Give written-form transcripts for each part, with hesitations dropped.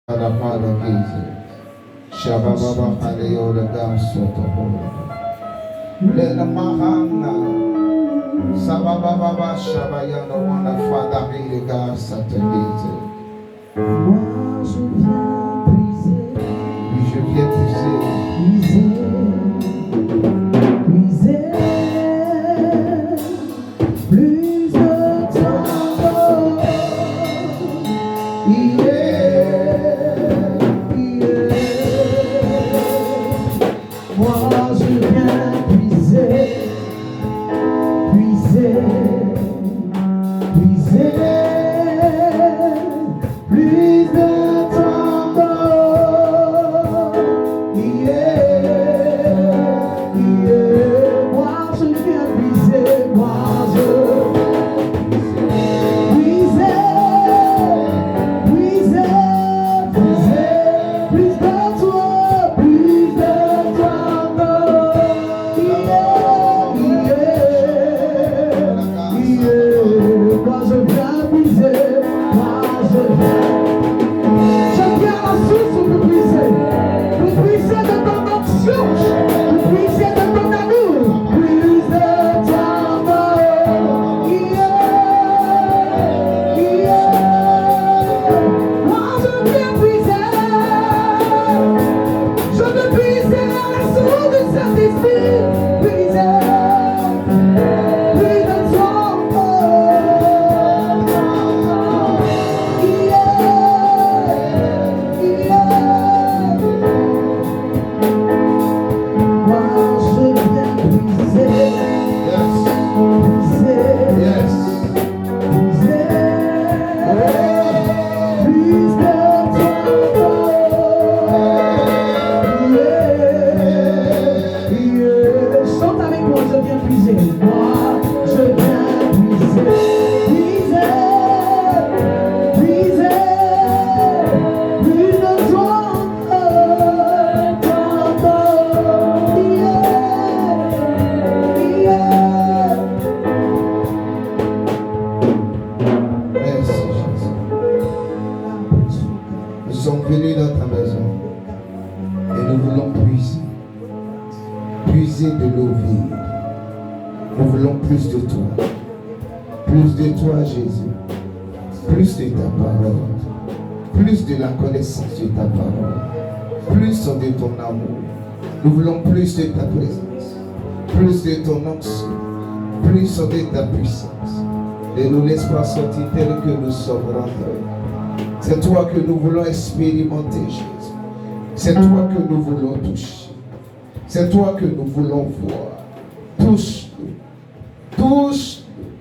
Father Jesus. Shababa Haleo the Gamsoto. Let the Mahana Sababa Shabayana one of Father Hiliga Saturday. Je viens de ton amour. Nous voulons plus de ta présence, plus de ton onction, plus de ta puissance. Ne nous laisse pas sortir tel que nous sommes rentrés. C'est toi que nous voulons expérimenter, Jésus. C'est toi que nous voulons toucher. C'est toi que nous voulons voir. Touche-nous. Touche-nous.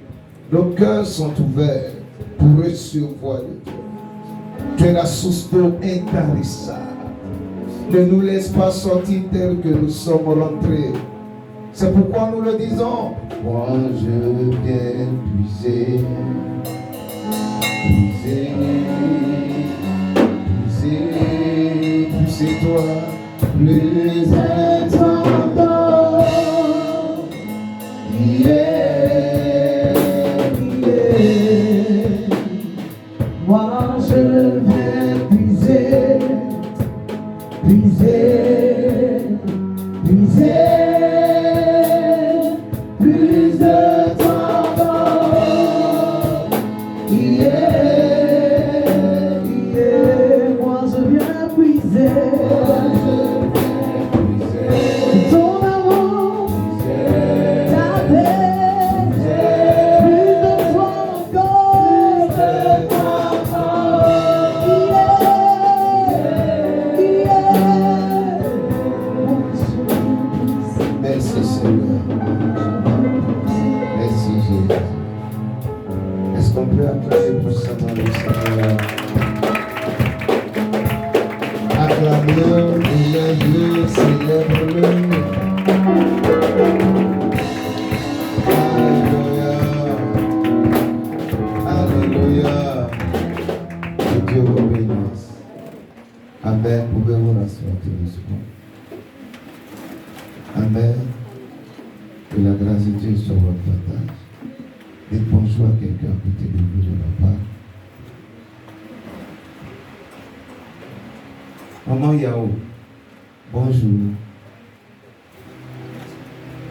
Nos cœurs sont ouverts pour recevoir de toi. Tu es la source d'eau intarissable. Ne nous laisse pas sortir tel que nous sommes rentrés. C'est pourquoi nous le disons. Moi je viens puiser, puiser toi, plus intendant. Moi je viens puiser. Plus de temps. Moi je viens puiser. Ton amour, ta paix, plus de toi encore. Merci Seigneur. Merci Jésus. Est-ce qu'on peut acclamer pour ça dans le Seigneur? Acclame-le, élève-le, célèbre-le. Alléluia. Alléluia. Que Dieu vous bénisse. Amen. Pouvez-vous rasseoir tout doucement? Amen. Que la grâce de Dieu soit votre partage. Dites bonjour à quelqu'un à côté de vous de la part. Maman Yao, bonjour.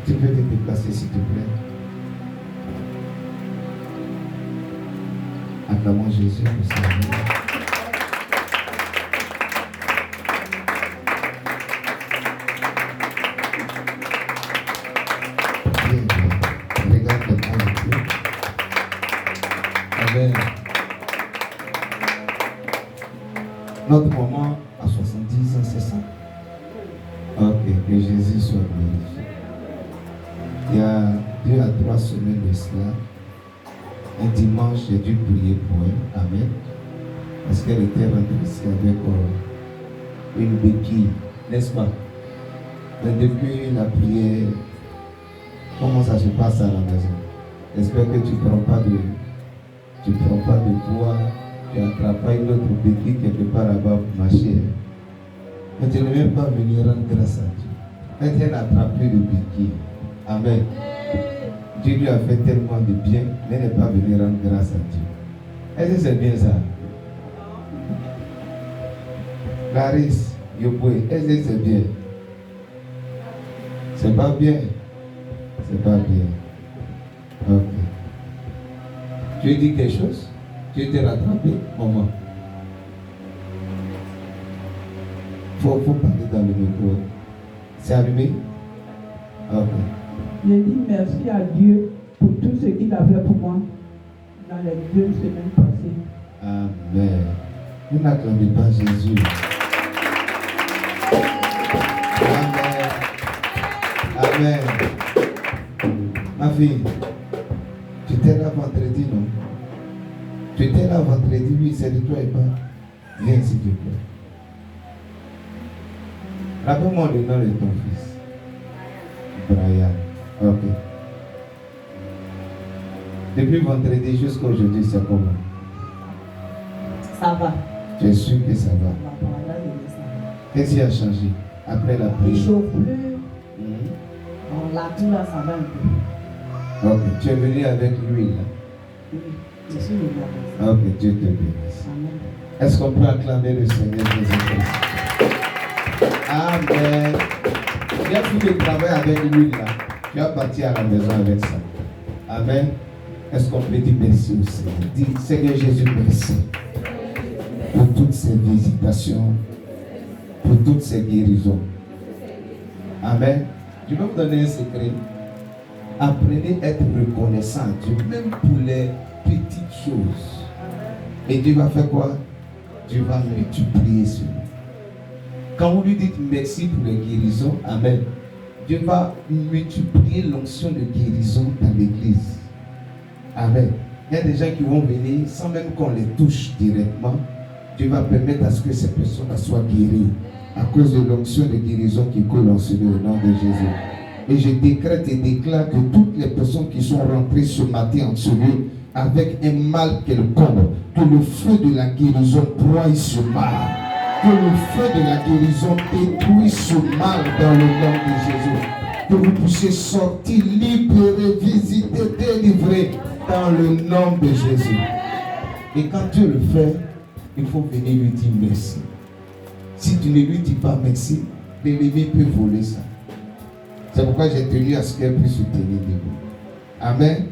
Tu peux te déplacer s'il te plaît. Acclamons Jésus pour sa vie. Bien, bien. Regarde quelqu'un avec lui. Amen. Notre maman a 70 ans, c'est ça? Ok, que Jésus soit glorifié. Il y a 2 à 3 semaines de cela, un dimanche, j'ai dû prier pour elle. Amen. Parce qu'elle était rentrée ici avec une béquille, n'est-ce pas? Mais depuis la prière, comment ça se passe à la maison? J'espère que tu ne prends pas de poids, tu n'attrapes pas une autre béquille quelque part là-bas pour marcher. Mais tu n'es même pas venu rendre grâce à Dieu. Elle vient d'attraper le béquille. Amen. Dieu lui a fait tellement de bien, mais elle n'est pas venue rendre grâce à Dieu. Est-ce que c'est bien ça? Clarisse, Yopoué, est-ce que c'est bien? C'est pas bien. C'est pas bien. Ok. Tu as dit quelque chose? Tu étais rattrapé? Maman. Faut parler dans le micro. C'est allumé? Ok. Je dis merci à Dieu pour tout ce qu'il a fait pour moi dans les 2 semaines passées. Amen. Vous n'acclamez pas Jésus. Amen. Amen. Ma fille, tu étais là vendredi, non? Tu étais là vendredi, oui, c'est de toi et pas. Viens s'il te plaît. Rappelle-moi le nom de ton fils. Brian. Ok. Depuis vendredi jusqu'à aujourd'hui, c'est comment? Ça va. Tu es sûr que ça va? Qu'est-ce qui a changé après la Il ne prière? chauffe plus. On l'a tout là, ça va un peu. Ok. Tu es venu avec l'huile là? Oui, je suis venu. Ok, Dieu te bénisse. Amen. Est-ce qu'on peut acclamer le Seigneur Jésus-Christ? Amen. Tu as fait le travail avec l'huile là. Tu vas partir à la maison avec ça. Amen. Est-ce qu'on peut dire merci au Seigneur? Dis, Seigneur Jésus, merci pour toutes ces visitations, pour toutes ces guérisons. Amen. Je vais vous donner un secret. Apprenez à être reconnaissant à Dieu, même pour les petites choses. Et Dieu va faire quoi? Dieu va multiplier cela. Quand vous lui dites merci pour les guérisons, amen, Dieu va multiplier l'onction de guérison dans l'église. Amen. Il y a des gens qui vont venir sans même qu'on les touche directement. Dieu va permettre à ce que ces personnes soient guéries à cause de l'onction de guérison qui coule en celui au nom de Jésus. Et je décrète et déclare que toutes les personnes qui sont rentrées ce matin en celui avec un mal quelconque, que le feu de la guérison broie ce mal. Que le feu de la guérison détruise ce mal dans le nom de Jésus. Que vous puissiez sortir, libérer, visiter, délivrer dans le nom de Jésus. Et quand Dieu le fait, il faut venir lui dire merci. Si tu ne lui dis pas merci, l'ennemi peut voler ça. C'est pourquoi j'ai tenu à ce qu'elle puisse se tenir debout. Amen.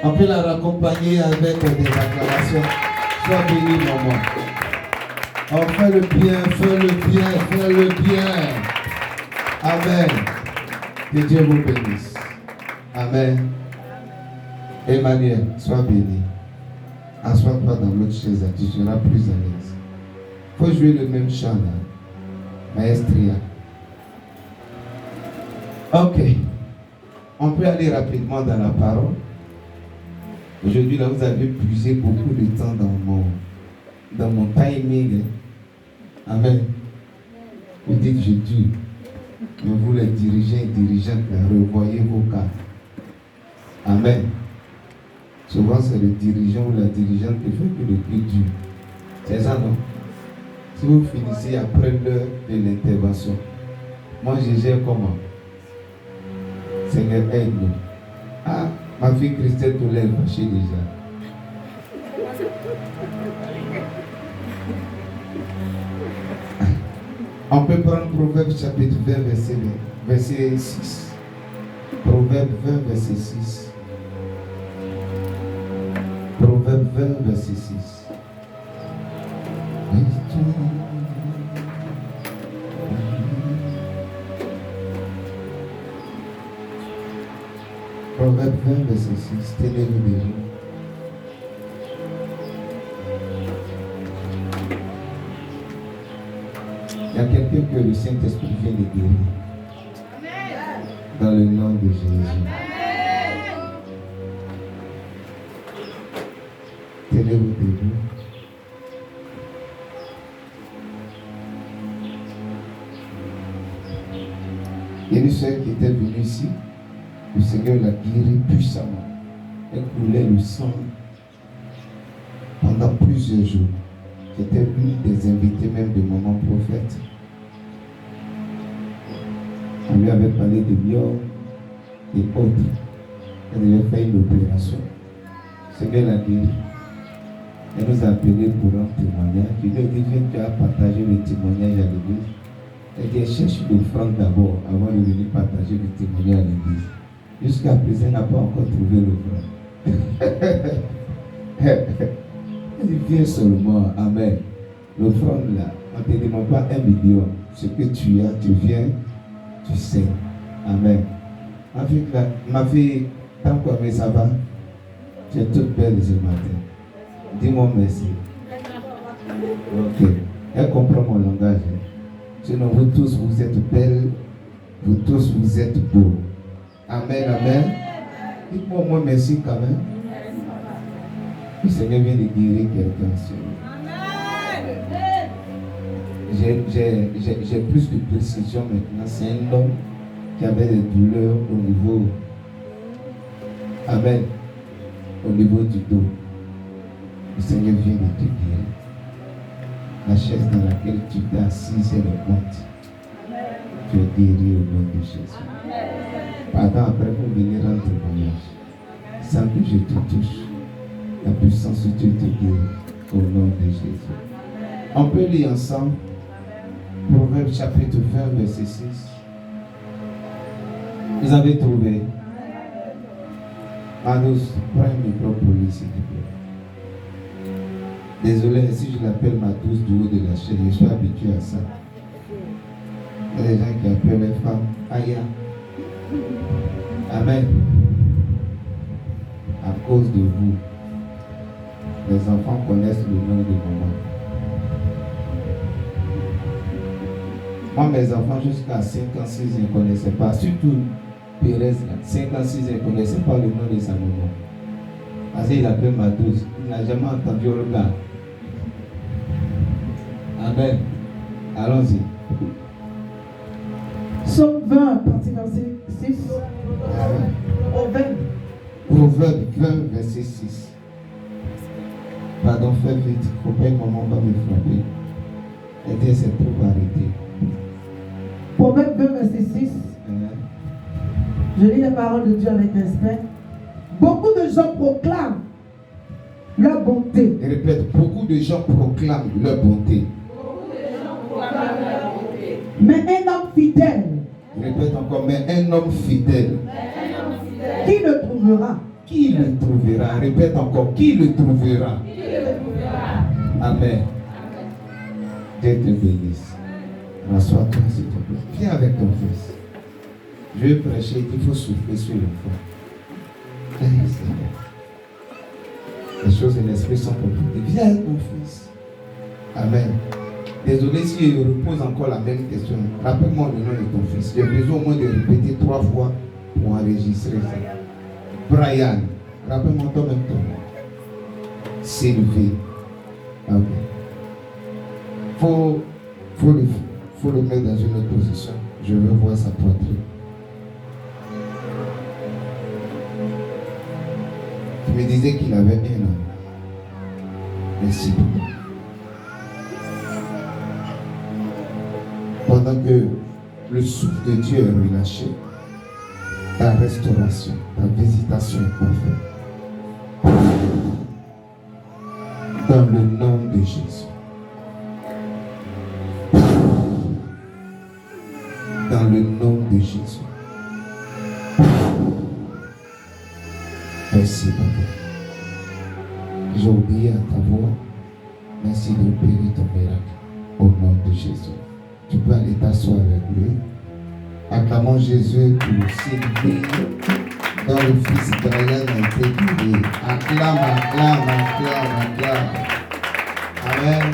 On peut la raccompagner avec des acclamations. Sois béni, maman. On fait le bien, fais le bien, fais le bien. Amen. Que Dieu vous bénisse. Amen. Emmanuel, sois béni. Assois-toi dans l'autre chaise, tu seras plus à l'aise. Il faut jouer le même chant là. Maestria. Ok. On peut aller rapidement dans la parole. Aujourd'hui, là, vous avez puisé beaucoup de temps dans mon timing. Amen. Vous dites, je dis, mais vous les dirigeants et dirigeantes, revoyez vos cas. Amen. Souvent, c'est le dirigeant ou la dirigeante qui fait que le plus dur. C'est ça, non? Si vous finissez après l'heure de l'intervention, moi, je gère comment? Seigneur, aide-nous. Ah, ma fille Christelle Toulé est fâchée déjà. On peut prendre Proverbe chapitre 20, verset 6. Proverbe 20, verset 6. Proverbe 20, verset 6. Proverbe 20, verset 6. Tenez-vous debout. Il y a quelqu'un que le Saint-Esprit vient de guérir. Dans le nom de Jésus. Tenez-vous debout. Il y a une soeur qui était venue ici. Le Seigneur l'a guérie puissamment. Elle coulait le sang pendant plusieurs jours. J'étais l'une des invités même de Maman Prophète. On lui avait parlé de myomes et autres. Elle devait faire une opération. Le Seigneur l'a guérie. Elle nous a appelés pour un témoignage. Je lui ai dit, viens, tu as partagé le témoignage à l'église. Elle dit, elle cherche l'offrande d'abord avant de venir partager le témoignage à l'église. Jusqu'à présent, elle n'a pas encore trouvé l'offrande. Elle dit, viens seulement, amen. L'offrande là, on ne te demande pas 1 million. Ce que tu as, tu viens, tu sais. Amen. Ma fille, tant quoi, mais ça va. Tu es toute belle ce matin. Dis-moi merci. Ok. Elle comprend mon langage. Sinon, vous tous, vous êtes belles. Vous tous, vous êtes beaux. Amen, amen. Dites-moi moi merci quand même. Le Seigneur vient de guérir quelqu'un sur lui. J'ai plus de précision maintenant. C'est un homme qui avait des douleurs au niveau. Amen. Au niveau du dos. Le Seigneur vient de te guérir. La chaise dans laquelle tu t'es assis, c'est le compte. Tu es guéri au nom de Jésus. Pardon, après vous venir rendre témoignage. Sans que je te touche, la puissance de Dieu te guérit au nom de Jésus. On peut lire ensemble Proverbe chapitre 20, verset 6. Vous avez trouvé? Manos, prends un micro pour lui, s'il te plaît. Désolé si je l'appelle ma douce du haut de la chaîne, je suis habitué à ça. Il y a des gens qui appellent les femmes Aya. Amen. À cause de vous, les enfants connaissent le nom de maman. Moi, mes enfants, jusqu'à 5 ans, 6 ans, ils ne connaissaient pas. Surtout Pérez, 5 ans, 6 ans, ils ne connaissaient pas le nom de sa maman. Parce qu'il appelle ma douce. Il n'a jamais entendu Olga. Amen. Allons-y. Psaume 20, partie verset 6. Proverbe 20, verset 6. Pardon, fais vite. Il ne faut pas que maman va me frapper. Elle dit, c'est pour arrêter. Proverbe 20, verset 6. Je lis la parole de Dieu avec respect. Beaucoup de gens proclament leur bonté. Et répète, beaucoup de gens proclament leur bonté. Mais un homme fidèle. Répète encore, mais un homme fidèle. Qui le trouvera? Qui le trouvera? Répète encore, qui le trouvera? Amen. Dieu te bénisse. Rassois-toi, s'il te plaît. Viens avec ton fils. Je vais prêcher, il faut souffler sur le fond. Les choses de l'esprit sont compliquées. Viens avec ton fils. Amen. Désolé si je repose encore la même question. Rappelle-moi le nom de ton fils. J'ai besoin au moins de répéter 3 fois pour enregistrer ça. Brian. Rappelle-moi toi-même ton nom. Sylvie. Ok. Faut le mettre dans une autre position. Je veux voir sa poitrine. Tu me disais qu'il avait 1 an. Merci beaucoup. Pendant que le souffle de Dieu est relâché, ta restauration, ta visitation est parfaite. Dans le nom de Jésus. dans le nom de Jésus. Merci, Papa. J'ai obéi à ta voix. Merci d'opérer ton miracle au nom de Jésus. Tu peux aller t'asseoir avec lui. Acclamons Jésus pour Sylvie dont le fils Brian a été guéri. Acclame. Amen.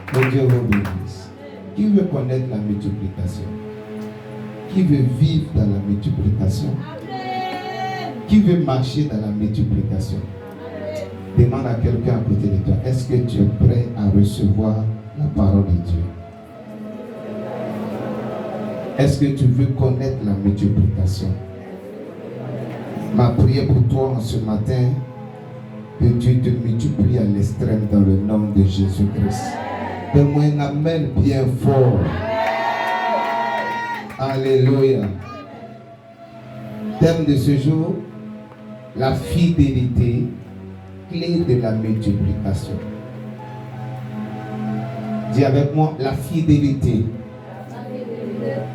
Que Dieu vous bénisse. Qui veut connaître la multiplication? Qui veut vivre dans la multiplication? Qui veut marcher dans la multiplication? Demande à quelqu'un à côté de toi, est-ce que tu es prêt à recevoir la parole de Dieu? Est-ce que tu veux connaître la multiplication? Ma prière pour toi en ce matin, que Dieu te multiplie à l'extrême dans le nom de Jésus-Christ. Donne-moi un amen bien fort. Alléluia. Thème de ce jour, la fidélité, clé de la multiplication. Dis avec moi, la fidélité,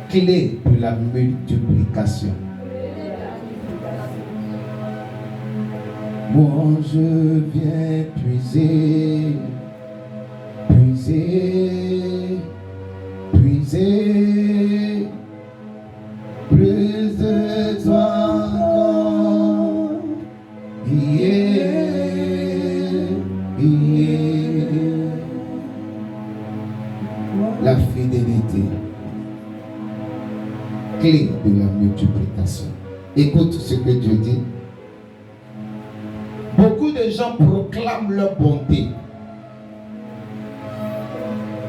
clé de la multiplication. Moi je viens puiser, plus de toi encore. La fidélité, clé de la multiplication. Écoute ce que Dieu dit. Beaucoup de gens proclament leur bonté.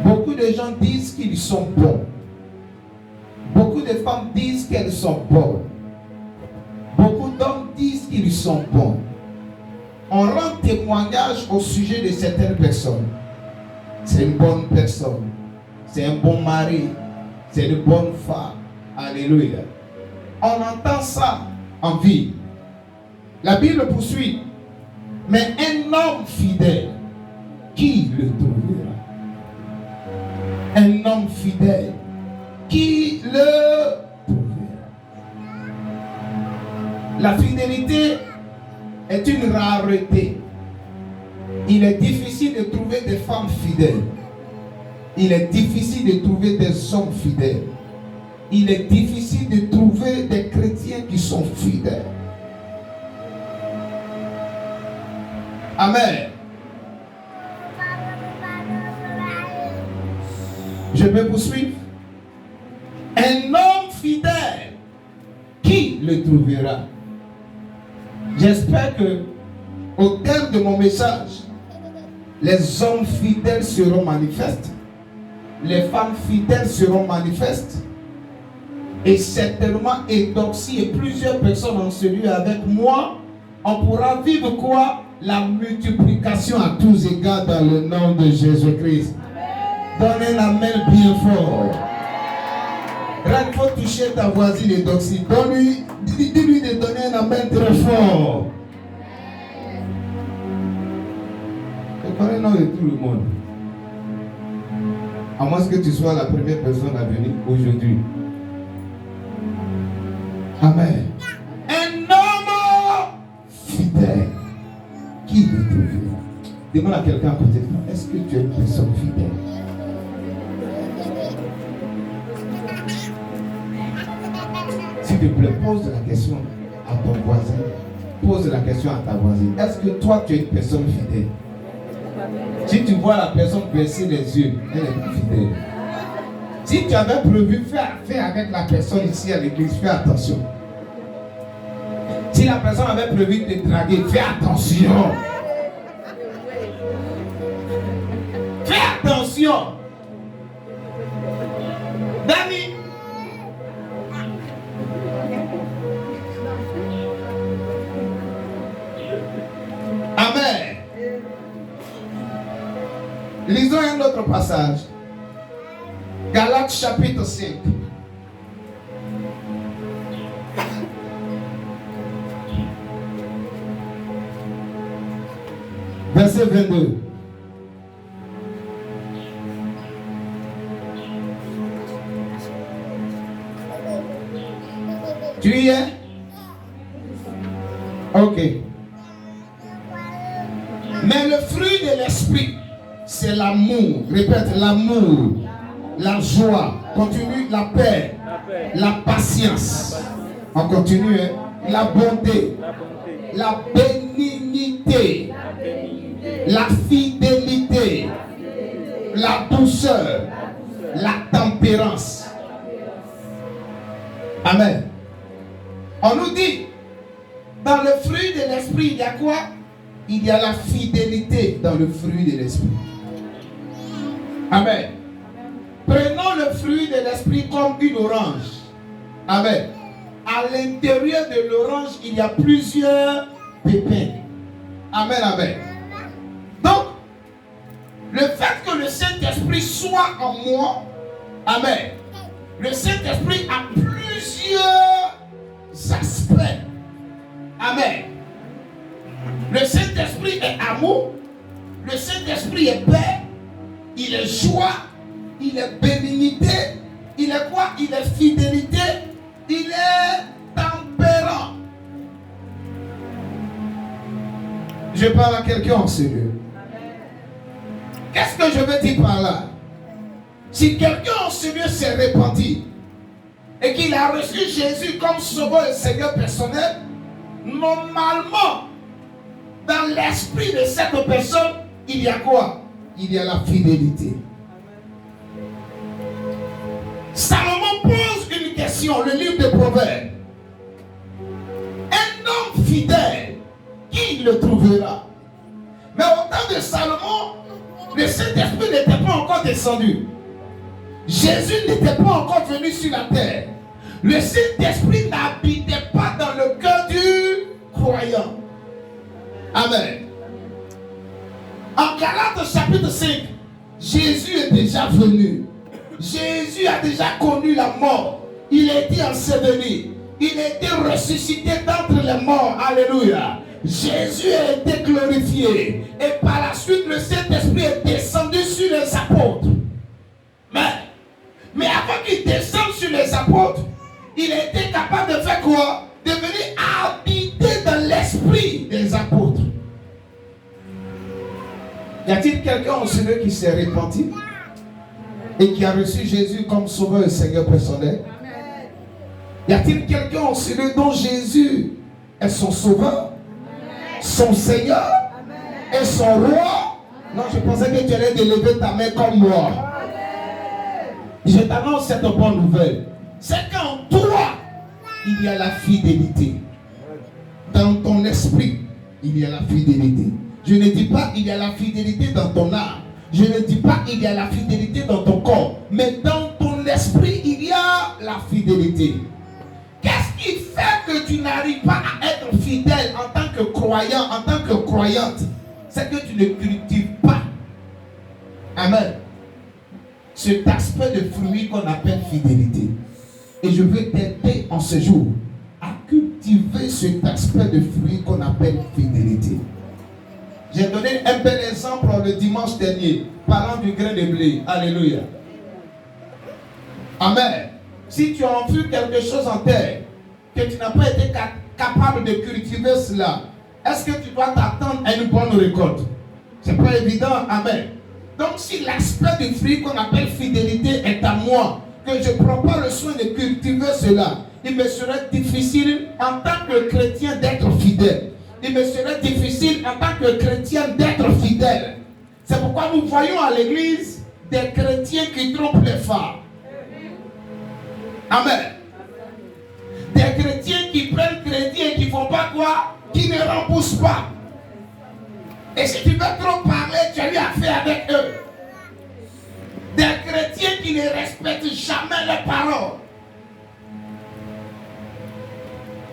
Beaucoup de gens disent qu'ils sont bons. Beaucoup de femmes disent qu'elles sont bonnes. Beaucoup d'hommes disent qu'ils sont bons. On rend témoignage au sujet de certaines personnes. C'est une bonne personne. C'est un bon mari. C'est une bonne femme. Alléluia. On entend ça en vie. La Bible poursuit. Mais un homme fidèle, qui le trouvera? Un homme fidèle, qui le trouvera? La fidélité est une rareté. Il est difficile de trouver des femmes fidèles. Il est difficile de trouver des hommes fidèles. Il est difficile de trouver des chrétiens qui sont fidèles. Amen. Je peux poursuivre. Un homme fidèle, qui le trouvera? J'espère que au terme de mon message, les hommes fidèles seront manifestes, les femmes fidèles seront manifestes, et certainement Eudoxie et plusieurs personnes en ce lieu avec moi, on pourra vivre quoi? La multiplication à tous égards dans le nom de Jésus-Christ. Donne un amen bien fort. Il faut toucher ta voisine Eudoxie. Dis-lui de donner un amen très fort. Je connais le nom de tout le monde. À moins que tu sois la première personne à venir aujourd'hui. Amen. Un homme fidèle, qui le trouvera? Demande à quelqu'un à côté de toi, est-ce que tu es une personne fidèle? S'il te plaît, pose la question à ton voisin. Pose la question à ta voisine. Est-ce que toi, tu es une personne fidèle? Si tu vois la personne baisser les yeux, elle est pas fidèle. Si tu avais prévu faire avec la personne ici à l'église, fais attention. Si la personne avait prévu de te draguer, fais attention. Fais attention. Dani. Amen. Lisons un autre passage. Galates chapitre 5. Verset 22. Tu y es? Ok. Mais le fruit de l'esprit, c'est l'amour. Répète, l'amour, la joie, continue, la paix, la patience. On continue, hein? La bonté, la bénignité, la fidélité, la douceur, la tempérance. Amen. On nous dit, dans le fruit de l'esprit, il y a quoi? Il y a la fidélité dans le fruit de l'esprit. Amen. Prenons le fruit de l'esprit comme une orange. Amen. À l'intérieur de l'orange, il y a plusieurs pépins. Amen, amen. Donc, le fait que le Saint-Esprit soit en moi, amen. Le Saint-Esprit a plusieurs aspects. Amen. Le Saint-Esprit est amour. Le Saint-Esprit est paix. Il est joie. Il est bénignité. Il est quoi? Il est fidélité. Il est tempérant. Je parle à quelqu'un en sérieux. Qu'est-ce que je veux dire par là? Si quelqu'un en sérieux s'est repenti et qu'il a reçu Jésus comme sauveur et Seigneur personnel, normalement, dans l'esprit de cette personne, il y a quoi? Il y a la fidélité. Salomon pose une question, le livre des Proverbes. Un homme fidèle, qui le trouvera? Mais au temps de Salomon, le Saint-Esprit n'était pas encore descendu. Jésus n'était pas encore venu sur la terre. Le Saint-Esprit n'habitait pas dans le cœur du croyant. Amen. En Galates chapitre 5, Jésus est déjà venu. Jésus a déjà connu la mort. Il a été enseveli. Il a été ressuscité d'entre les morts. Alléluia. Jésus a été glorifié. Et par la suite, le Saint-Esprit est descendu sur les apôtres. Mais avant qu'il descende sur les apôtres, il a été capable de faire quoi? De venir habiter dans l'esprit des apôtres. Y a-t-il quelqu'un en celui qui s'est repenti et qui a reçu Jésus comme sauveur et Seigneur personnel? Y a-t-il quelqu'un en celui dont Jésus est son sauveur, son Seigneur et son roi? Non, je pensais que tu allais lever ta main comme moi. Je t'annonce cette bonne nouvelle. C'est qu'en toi, il y a la fidélité. Dans ton esprit, il y a la fidélité. Je ne dis pas il y a la fidélité dans ton âme. Je ne dis pas il y a la fidélité dans ton corps. Mais dans ton esprit, il y a la fidélité. Qu'est-ce qui fait que tu n'arrives pas à être fidèle en tant que croyant, en tant que croyante? C'est que tu ne cultives pas. Amen. Cet aspect de fruit qu'on appelle fidélité. Et je veux t'aider en ce jour à cultiver cet aspect de fruit qu'on appelle fidélité. J'ai donné un bel exemple le dimanche dernier, parlant du grain de blé. Alléluia. Amen. Si tu as enfoui quelque chose en terre, que tu n'as pas été capable de cultiver cela, est-ce que tu dois t'attendre à une bonne récolte? C'est pas évident. Amen. Donc si l'aspect du fruit qu'on appelle fidélité est à moi, que je ne prends pas le soin de cultiver cela, il me serait difficile en tant que chrétien d'être fidèle. Il me serait difficile en tant que chrétien d'être fidèle. C'est pourquoi nous voyons à l'église des chrétiens qui trompent les femmes. Amen. Des chrétiens qui prennent crédit et qui ne font pas quoi? Qui ne remboursent pas. Et si tu veux trop parler, tu as eu affaire avec eux. Des chrétiens qui ne respectent jamais les paroles.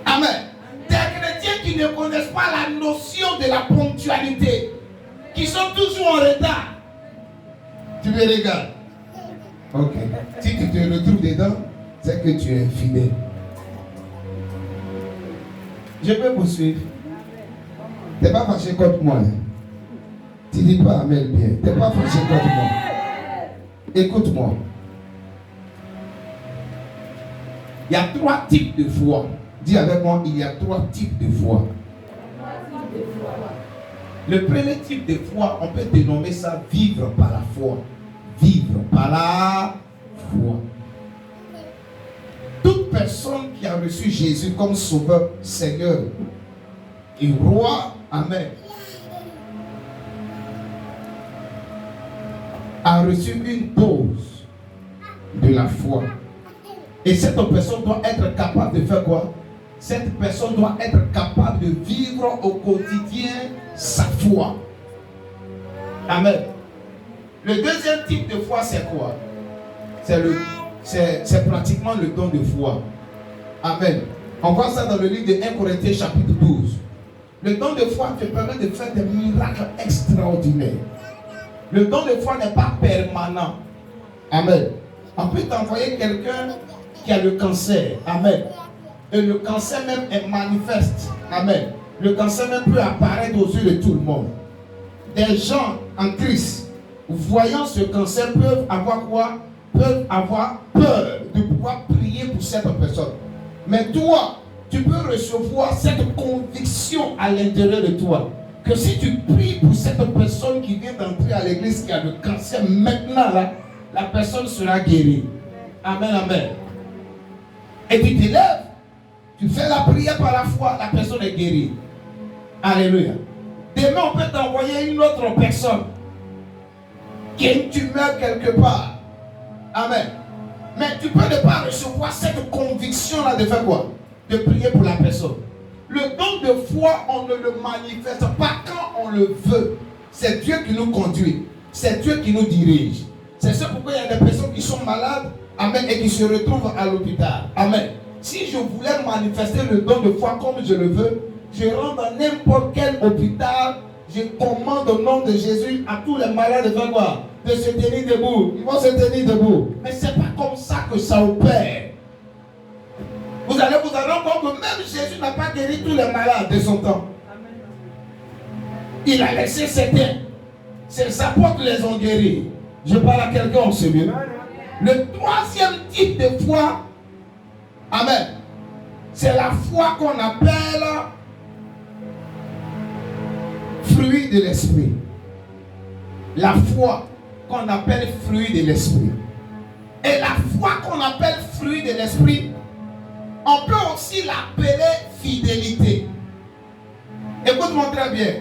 Amen. Des chrétiens qui ne connaissent pas la notion de la ponctualité. Qui sont toujours en retard. Tu me regardes. Ok. Si tu te retrouves dedans, c'est que tu es fidèle. Je peux poursuivre. Tu n'es pas fâché contre moi. Tu dis pas Amen bien. Tu n'es pas fâché contre moi. Écoute-moi. Il y a 3 types de foi. Dis avec moi, il y a 3 types de foi. Le premier type de foi, on peut dénommer ça vivre par la foi. Vivre par la foi. Toute personne qui a reçu Jésus comme sauveur, Seigneur et roi, amen, a reçu une dose de la foi. Et cette personne doit être capable de faire quoi? Cette personne doit être capable de vivre au quotidien sa foi. Amen. Le deuxième type de foi, c'est quoi? C'est pratiquement le don de foi. Amen. On voit ça dans le livre de 1 Corinthiens chapitre 12. Le don de foi te permet de faire des miracles extraordinaires. Le don de foi n'est pas permanent. Amen. On peut t'envoyer quelqu'un qui a le cancer. Amen. Et le cancer même est manifeste. Amen. Le cancer même peut apparaître aux yeux de tout le monde. Des gens en Christ, voyant ce cancer, peuvent avoir quoi? Peuvent avoir peur de pouvoir prier pour cette personne. Mais toi, tu peux recevoir cette conviction à l'intérieur de toi. Que si tu pries pour cette personne qui vient d'entrer à l'église qui a le cancer, maintenant là, la personne sera guérie. Amen, amen. Et tu te lèves, tu fais la prière par la foi, la personne est guérie. Alléluia. Demain, on peut t'envoyer une autre personne qui a une tumeur quelque part. Amen. Mais tu peux ne pas recevoir cette conviction-là de faire quoi? De prier pour la personne. Le don de foi, on ne le manifeste pas quand on le veut. C'est Dieu qui nous conduit. C'est Dieu qui nous dirige. C'est ça pourquoi il y a des personnes qui sont malades, amen, et qui se retrouvent à l'hôpital. Amen. Si je voulais manifester le don de foi comme je le veux, je rentre dans n'importe quel hôpital, je commande au nom de Jésus à tous les malades de faire quoi? De se tenir debout. Ils vont se tenir debout. Mais ce n'est pas comme ça que ça opère. Vous allez vous rendre compte que même Jésus n'a pas guéri tous les malades de son temps. Il a laissé certains. Ses apôtres les ont guéris. Je parle à quelqu'un, on sait bien. Le troisième type de foi, amen, c'est la foi qu'on appelle fruit de l'esprit. La foi qu'on appelle fruit de l'esprit. Et la foi qu'on appelle fruit de l'esprit, on peut aussi l'appeler fidélité. Écoute-moi très bien.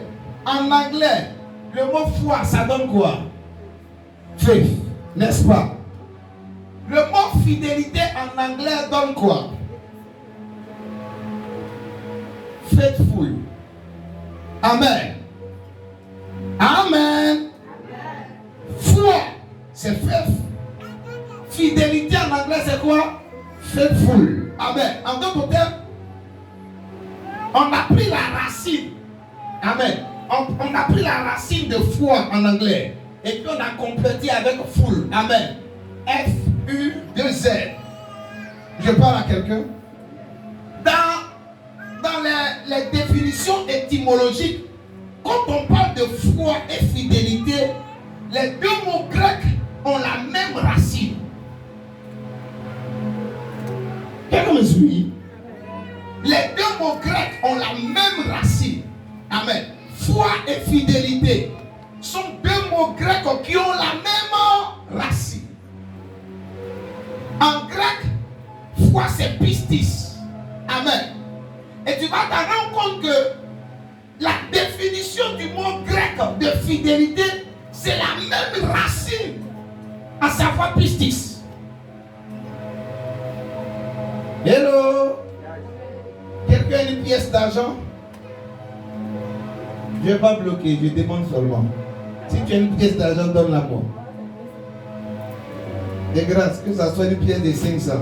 En anglais, le mot foi, ça donne quoi? Faith, n'est-ce pas? Le mot fidélité en anglais donne quoi? Faithful. Amen. Amen. Foi, c'est faith. Fidélité en anglais, c'est quoi? Faithful. Amen. En d'autres termes, on a pris la racine. Amen. On a pris la racine de foi en anglais. Et puis on a complété avec full. Amen. F-U-2-Z. Je parle à quelqu'un. Dans les définitions étymologiques, quand on parle de foi et fidélité, les deux mots grecs ont la même racine. Quelqu'un me suit? Les deux mots grecs ont la même racine. Amen. Foi et fidélité sont deux mots grecs qui ont la même racine. En grec, foi c'est pistis. Amen. Et tu vas te rendre compte que la définition du mot grec de fidélité, c'est la même racine, à savoir pistis. Hello? Quelqu'un a une pièce d'argent? Je ne vais pas bloquer, je demande seulement. Si tu as une pièce d'argent, donne-la moi. De grâce, que ça soit une pièce de 500.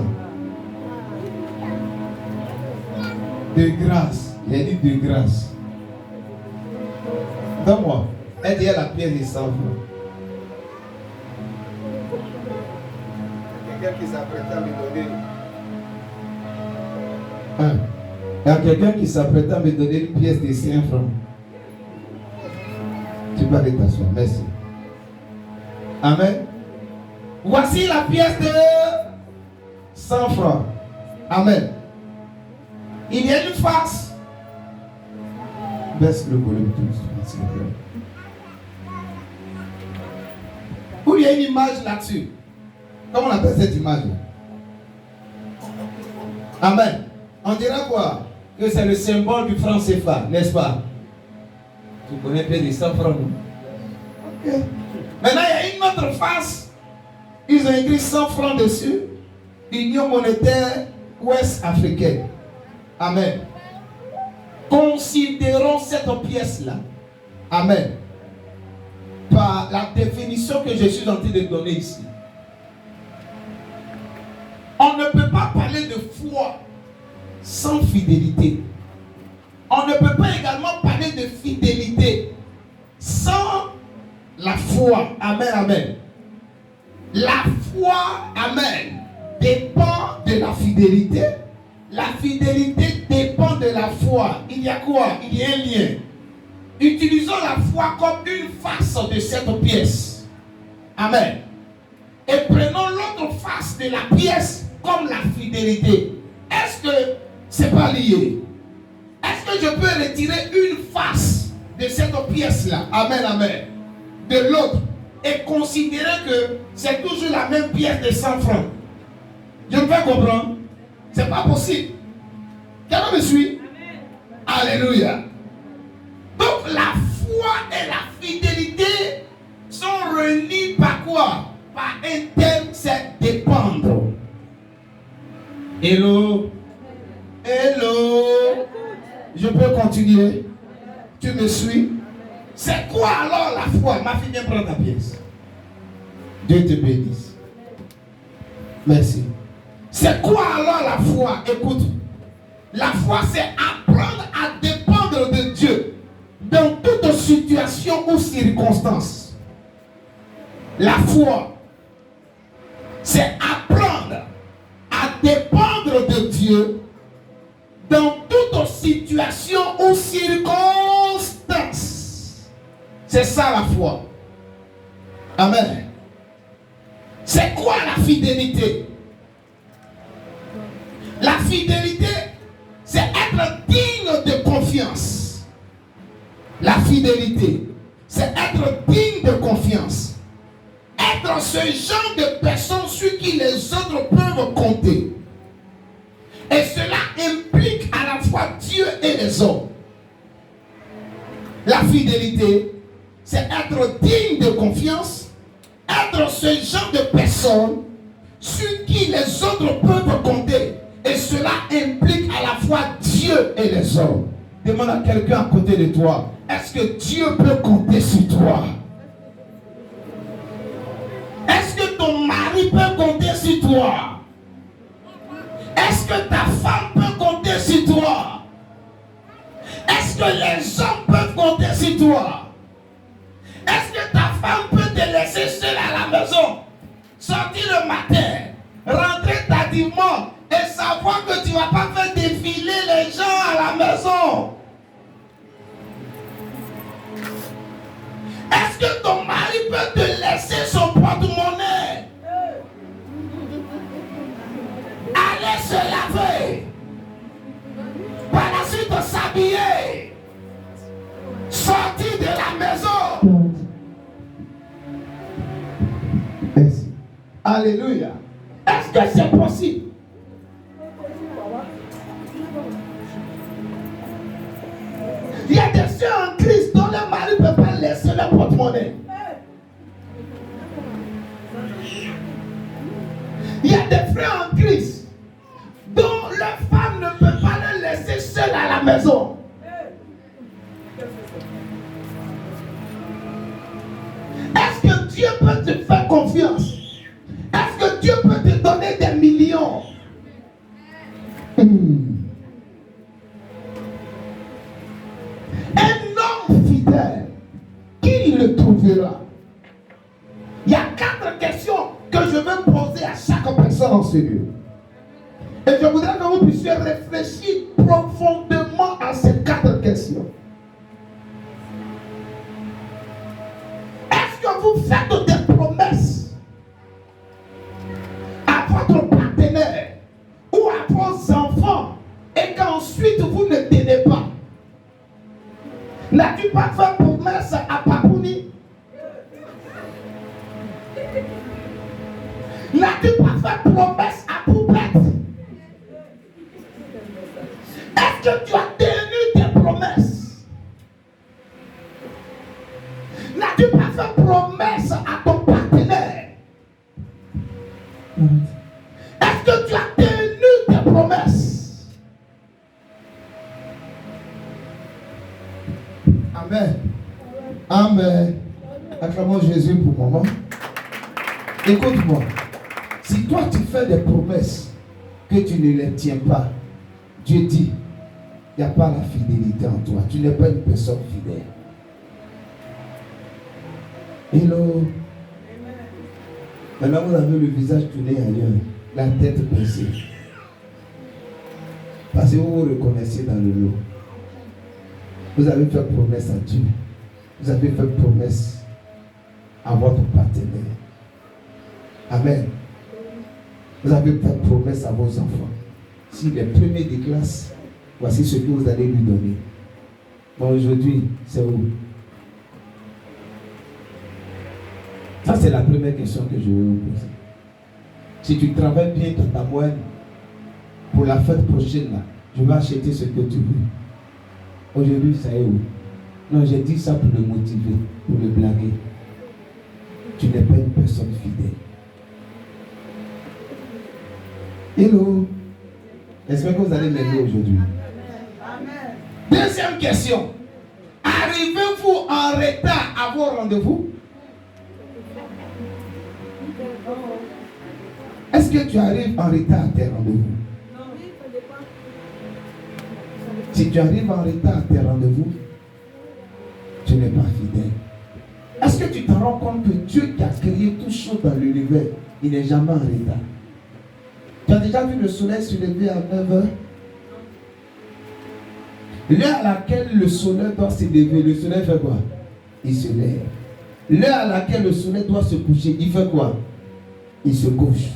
De grâce, j'ai dit de grâce. Donne-moi. Elle dit la pièce de 100 francs. Quelqu'un qui s'apprête à me donner. Il y a quelqu'un qui s'apprête à me donner une pièce de 100 francs. Tu peux aller t'asseoir. Merci. Amen. Voici la pièce de 100 francs. Amen. Il y a une face. Baisse le volume tout, s'il vous plaît. Où il y a une image là-dessus. Comment on appelle cette image? Amen. On dira quoi? Que c'est le symbole du franc CFA, n'est-ce pas? Tu connais un peu des 100 francs, non? Ok. Maintenant, il y a une autre face. Ils ont écrit 100 francs dessus. Union monétaire ouest africaine. Amen. Considérons cette pièce-là. Amen. Par la définition que je suis en train de donner ici. On ne peut pas parler de foi sans fidélité. On ne peut pas également parler de fidélité sans la foi. Amen, amen. La foi, amen, dépend de la fidélité. La fidélité dépend de la foi. Il y a quoi? Il y a un lien. Utilisons la foi comme une face de cette pièce. Amen. Et prenons l'autre face de la pièce comme la fidélité. Est-ce que c'est pas lié? Est-ce que je peux retirer une face de cette pièce-là? Amen, amen. De l'autre. Et considérer que c'est toujours la même pièce de 100 francs. Je me fais comprendre? C'est pas possible. Quelqu'un me suit? Amen. Alléluia. Donc la foi et la fidélité sont reliées par quoi? Par un terme, c'est dépendre. Hello? Hello? Je peux continuer? Tu me suis? C'est quoi alors la foi? Ma fille, viens prendre ta pièce. Dieu te bénisse. Merci. C'est quoi alors la foi? Écoute. La foi, c'est apprendre à dépendre de Dieu dans toute situation ou circonstance. La foi, c'est apprendre à dépendre de Dieu dans toute situation ou circonstance. C'est ça la foi. Amen. C'est quoi la fidélité? La fidélité, c'est être digne de confiance. La fidélité, c'est être digne de confiance. Être ce genre de personne sur qui les autres peuvent compter. Et cela implique à la fois Dieu et les hommes. La fidélité, c'est être digne de confiance, être ce genre de personne sur qui les autres peuvent compter. Et cela implique à la fois Dieu et les hommes. Demande à quelqu'un à côté de toi, est-ce que Dieu peut compter sur toi? Est-ce que ton mari peut compter sur toi? Est-ce que ta femme peut compter sur toi? Est-ce que les hommes peuvent compter sur toi? Est-ce que ta femme peut te laisser seule à la maison? Sortir le matin, rentrer tardivement et savoir que tu ne vas pas faire défiler les gens à la maison? Est-ce que ton mari peut te laisser son porte-monnaie? Aller se laver, par la suite s'habiller, sortir de la maison. Merci. Alléluia. Est-ce que c'est possible? Il y a des soeurs en Christ dont le mari ne peut pas laisser le porte-monnaie. Il y a des frères en Christ dont leur femme ne peut pas le laisser seul à la maison. Est-ce que Dieu peut te faire confiance? Est-ce que Dieu peut te donner des millions? Un homme fidèle, qui le trouvera? Il y a 4 questions que je vais poser à chaque personne en ce lieu. Et je voudrais que vous puissiez réfléchir profondément à ces 4 questions. Est-ce que vous faites des promesses à votre partenaire ou à vos N'as-tu pas fait promesse à Papouni? N'as-tu pas fait promesse à Poupette? Est-ce que tu as tenu tes promesses? N'as-tu pas fait promesse à ton partenaire? Est-ce que tu as tenu tes promesses? Amen. Amen. Acclamons Jésus pour le moment. Écoute-moi. Si toi tu fais des promesses que tu ne les tiens pas, Dieu dit, il n'y a pas la fidélité en toi. Tu n'es pas une personne fidèle. Hello. Maintenant vous avez le visage tourné ailleurs, la tête baissée. Parce que vous vous reconnaissez dans le lot. Vous avez fait promesse à Dieu. Vous avez fait promesse à votre partenaire. Amen. Vous avez fait promesse à vos enfants. S'il est premier de classe, voici ce que vous allez lui donner. Bon, aujourd'hui, c'est où? Ça, c'est la première question que je vais vous poser. Si tu travailles bien dans ta moyenne, pour la fête prochaine, là, je vais acheter ce que tu veux. Aujourd'hui, ça est où? Non, j'ai dit ça pour le motiver, pour le blaguer. Tu n'es pas une personne fidèle. Hello. J'espère que vous allez m'aider aujourd'hui. Deuxième question. Arrivez-vous en retard à vos rendez-vous? Est-ce que tu arrives en retard à tes rendez-vous? Si tu arrives en retard à tes rendez-vous, tu n'es pas fidèle. Est-ce que tu te rends compte que Dieu qui a créé tout chose dans l'univers, il n'est jamais en retard? Tu as déjà vu le soleil se lever à 9h? L'heure à laquelle le soleil doit se lever, le soleil fait quoi? Il se lève. L'heure à laquelle le soleil doit se coucher, il fait quoi? Il se couche.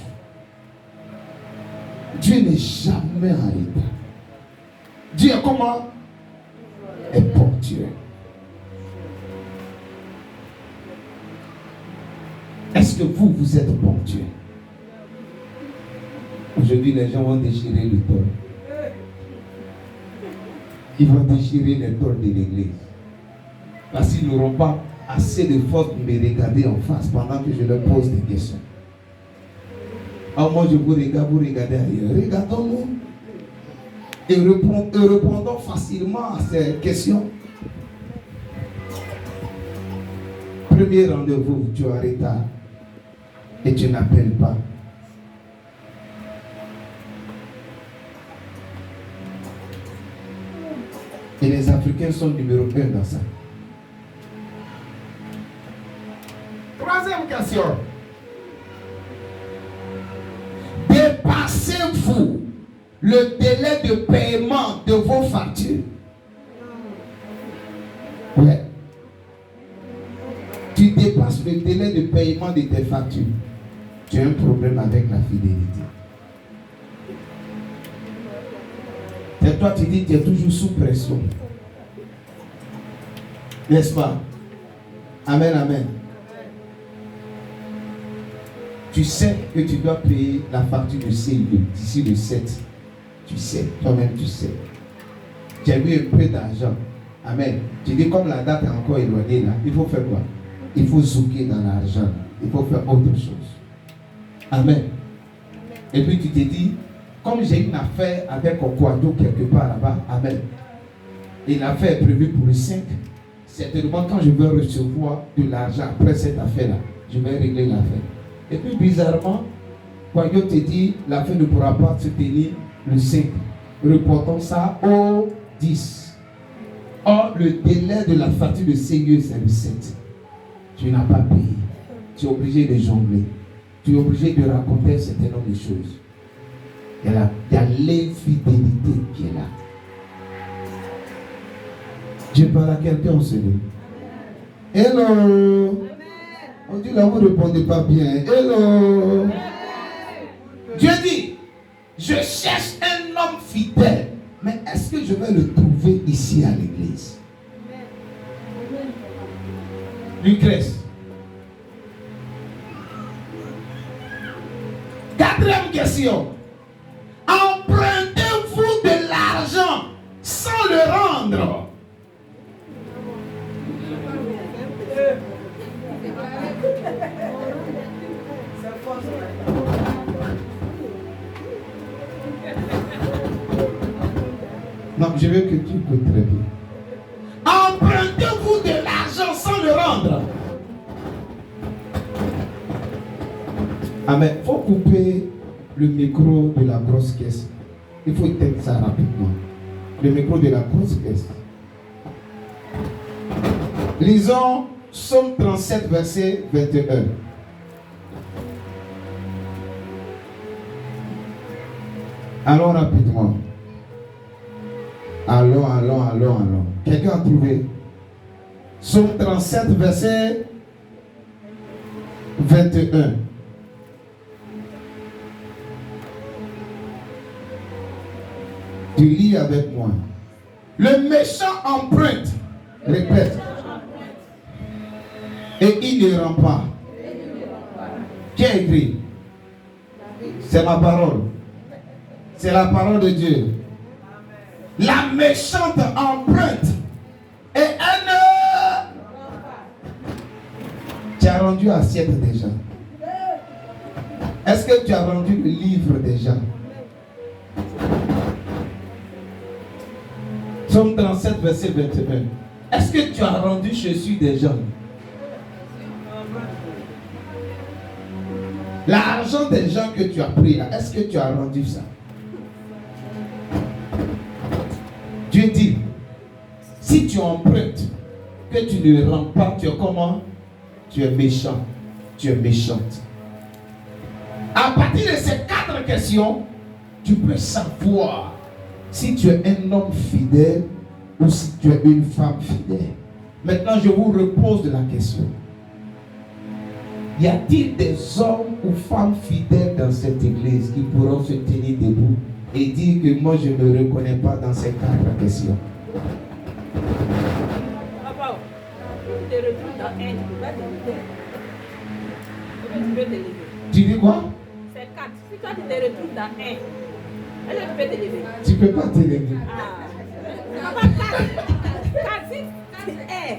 Dieu n'est jamais en retard. Dieu est comment? Est ponctuel. Est-ce que vous êtes ponctuel? Aujourd'hui, les gens vont déchirer le tol. Ils vont déchirer les tols de l'église. Parce qu'ils n'auront pas assez de force pour me regarder en face pendant que je leur pose des questions. Alors moi, je vous regarde, vous regardez ailleurs. Regardons-nous. Et répondons facilement à ces questions. Premier rendez-vous, tu es en retard. Et tu n'appelles pas. Et les Africains sont numéro 1 dans ça. Troisième question. Dépassez-vous le délai de paiement de vos factures? Oui. Tu dépasses le délai de paiement de tes factures. Tu as un problème avec la fidélité. Et toi, tu dis que tu es toujours sous pression. N'est-ce pas? Amen, amen. Tu sais que tu dois payer la facture de CIE d'ici le 7. Tu sais, toi-même tu sais. Tu as mis un peu d'argent. Amen. Tu dis comme la date est encore éloignée là, il faut faire quoi? Il faut zouker dans l'argent. Il faut faire autre chose. Amen. Et puis tu te dis, comme j'ai une affaire avec Okwado quelque part là-bas, amen. Et l'affaire est prévue pour le 5. Certainement, quand je vais recevoir de l'argent après cette affaire-là, je vais régler l'affaire. Et puis, bizarrement, Kwado te dit, l'affaire ne pourra pas se tenir le 5. Reportons ça au 10. Or, le délai de la facture de CIE, c'est le 7. Tu n'as pas payé. Tu es obligé de jongler. Tu es obligé de raconter un certain nombre de choses. Il y a l'infidélité qui est là. Dieu parle à quelqu'un, on se dit. Hello. On dit là, vous ne répondez pas bien. Hello. Dieu dit, je cherche un homme fidèle. Mais est-ce que je vais le trouver ici à l'église? Lucrèce. Quatrième question. Empruntez-vous de l'argent sans le rendre? Non, je veux que tu écoutes très bien. Empruntez-vous de l'argent sans le rendre? Amen. Il faut couper le micro de la grosse caisse. Il faut éteindre ça rapidement. Le micro de la grosse caisse. Lisons Psaume 37, verset 21. Allons rapidement. Allons. Quelqu'un a trouvé? Psaume 37, verset 21. Tu lis avec moi. Le méchant emprunte. Répète. Et il ne rend pas. Qui a écrit? C'est ma parole. C'est la parole de Dieu. La méchante emprunte. Et elle ne... Tu as rendu assiette déjà. Est-ce que tu as rendu le livre déjà? Psaume 37, verset 21. Est-ce que tu as rendu Jésus déjà? L'argent des gens que tu as pris là, est-ce que tu as rendu ça? Dieu dit, si tu empruntes, que tu ne rends pas, tu es comment? Tu es méchant, tu es méchante. À partir de ces 4 questions, tu peux savoir si tu es un homme fidèle ou si tu es une femme fidèle. Maintenant, je vous repose de la question. Y a-t-il des hommes ou femmes fidèles dans cette église qui pourront se tenir debout et dire que moi je ne me reconnais pas dans ces 4 questions? Papa, tu te retrouves dans un, tu peux te lever. Tu dis quoi? C'est 4. Si toi tu te retrouves dans un, est-ce que tu peux te lever? Tu ne peux pas te lever. Ah. Papa, 4. Si tu es.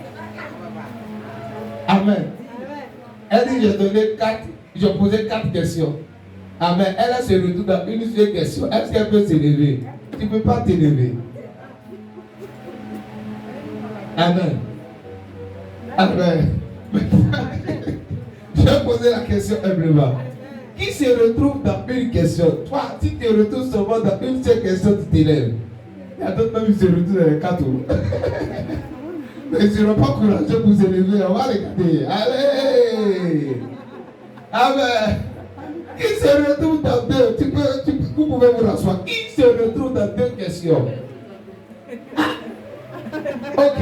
Amen. Elle dit, j'ai donné 4, j'ai posé 4 questions. Amen. Elle se retrouve dans une seule question. Est-ce qu'elle peut se lever? Tu ne peux pas te lever. Amen. Amen. Je vais poser la question humblement. Qui se retrouve dans une question? Toi, si tu te retrouves seulement dans une seule question, tu te lèves. Il y a d'autres même qui se retrouvent dans les 4. Mais ils ne seront pas courageux pour se lever. On va regarder. Allez! Amen. Qui se retrouve dans 2? Vous pouvez vous rasseoir. Qui se retrouve dans 2 questions? Ok.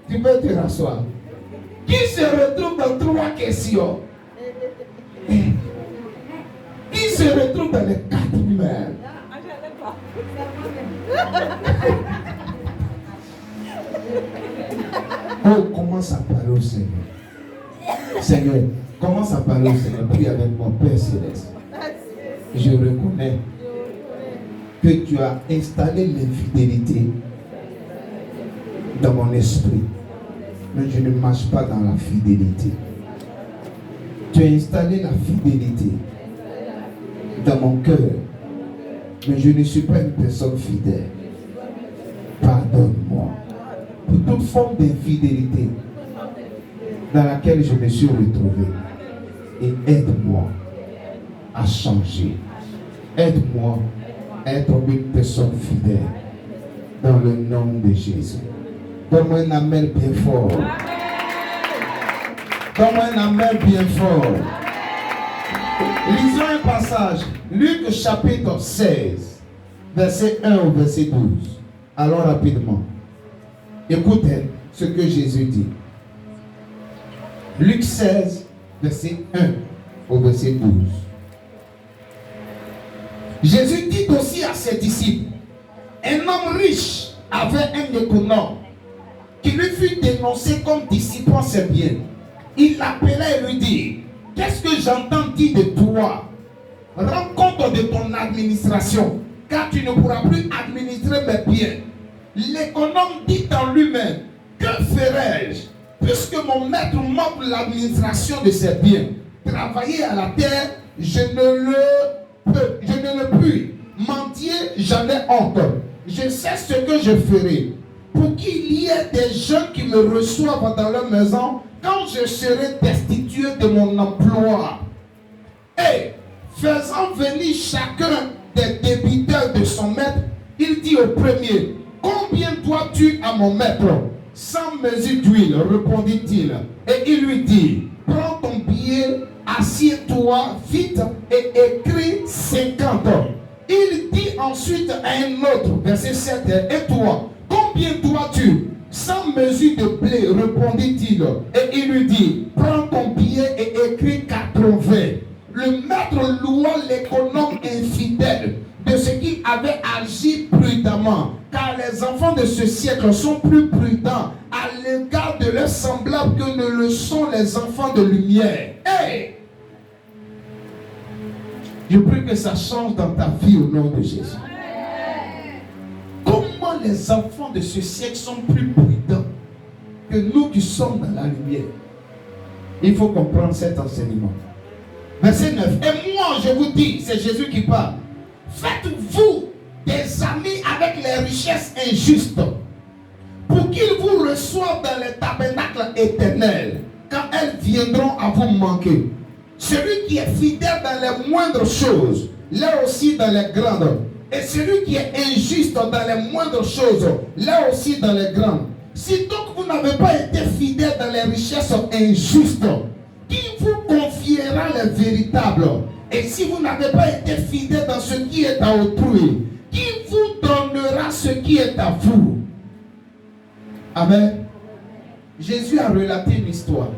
Tu peux te rasseoir. Qui se retrouve dans 3 questions? Qui se retrouve dans les 4 même? Oh, commence à parler au Seigneur. Seigneur, commence à parler au Seigneur. Prie avec mon Père Céleste. Je reconnais que tu as installé l'infidélité dans mon esprit. Mais je ne marche pas dans la fidélité. Tu as installé la fidélité dans mon cœur. Mais je ne suis pas une personne fidèle. Pardonne-moi pour toute forme d'infidélité dans laquelle je me suis retrouvé. Et aide-moi à changer. Aide-moi à être une personne fidèle dans le nom de Jésus. Donne-moi un amen bien fort. Donne-moi un amen bien fort. Lisons un passage. Luc chapitre 16, verset 1 au verset 12. Allons rapidement. Écoutez ce que Jésus dit. Luc 16, verset 1 au verset 12. Jésus dit aussi à ses disciples, un homme riche avait un économe qui lui fut dénoncé comme dissipant ses biens. il l'appelait et lui dit, qu'est-ce que j'entends dire de toi? Rends compte de ton administration, car tu ne pourras plus administrer mes biens. L'économe dit en lui-même, que ferai-je, puisque mon maître m'offre l'administration de ses biens? Travailler à la terre, je ne le puis. Mentir, j'en ai honte. Je sais ce que je ferai. Pour qu'il y ait des gens qui me reçoivent dans leur maison quand je serai destitué de mon emploi. Et faisant venir chacun des débiteurs de son maître, il dit au premier, combien dois-tu à mon maître? 100 mesures d'huile, répondit-il. Et il lui dit, prends ton billet, assieds-toi vite et écris 50. Il dit ensuite à un autre, verset 7, et toi, combien dois-tu? 100 mesures de blé, répondit-il. Et il lui dit, prends ton billet et écris 80. Le maître loua l'économe infidèle de ce qu'il avait agi prudemment, car les enfants de ce siècle sont plus prudents à l'égard de leurs semblables que ne le sont les enfants de lumière. Hey! Je prie que ça change dans ta vie au nom de Jésus. Comment les enfants de ce siècle sont plus prudents que nous qui sommes dans la lumière? Il faut comprendre cet enseignement. Verset 9. Et moi je vous dis, c'est Jésus qui parle, faites-vous des amis avec les richesses injustes, pour qu'ils vous reçoivent dans les tabernacles éternels, quand elles viendront à vous manquer. Celui qui est fidèle dans les moindres choses, là aussi dans les grandes. Et celui qui est injuste dans les moindres choses, là aussi dans les grandes. Si donc vous n'avez pas été fidèle dans les richesses injustes, qui vous confiera les véritables? Et si vous n'avez pas été fidèle dans ce qui est à autrui, qui vous donnera ce qui est à vous? Amen. Jésus a relaté une histoire.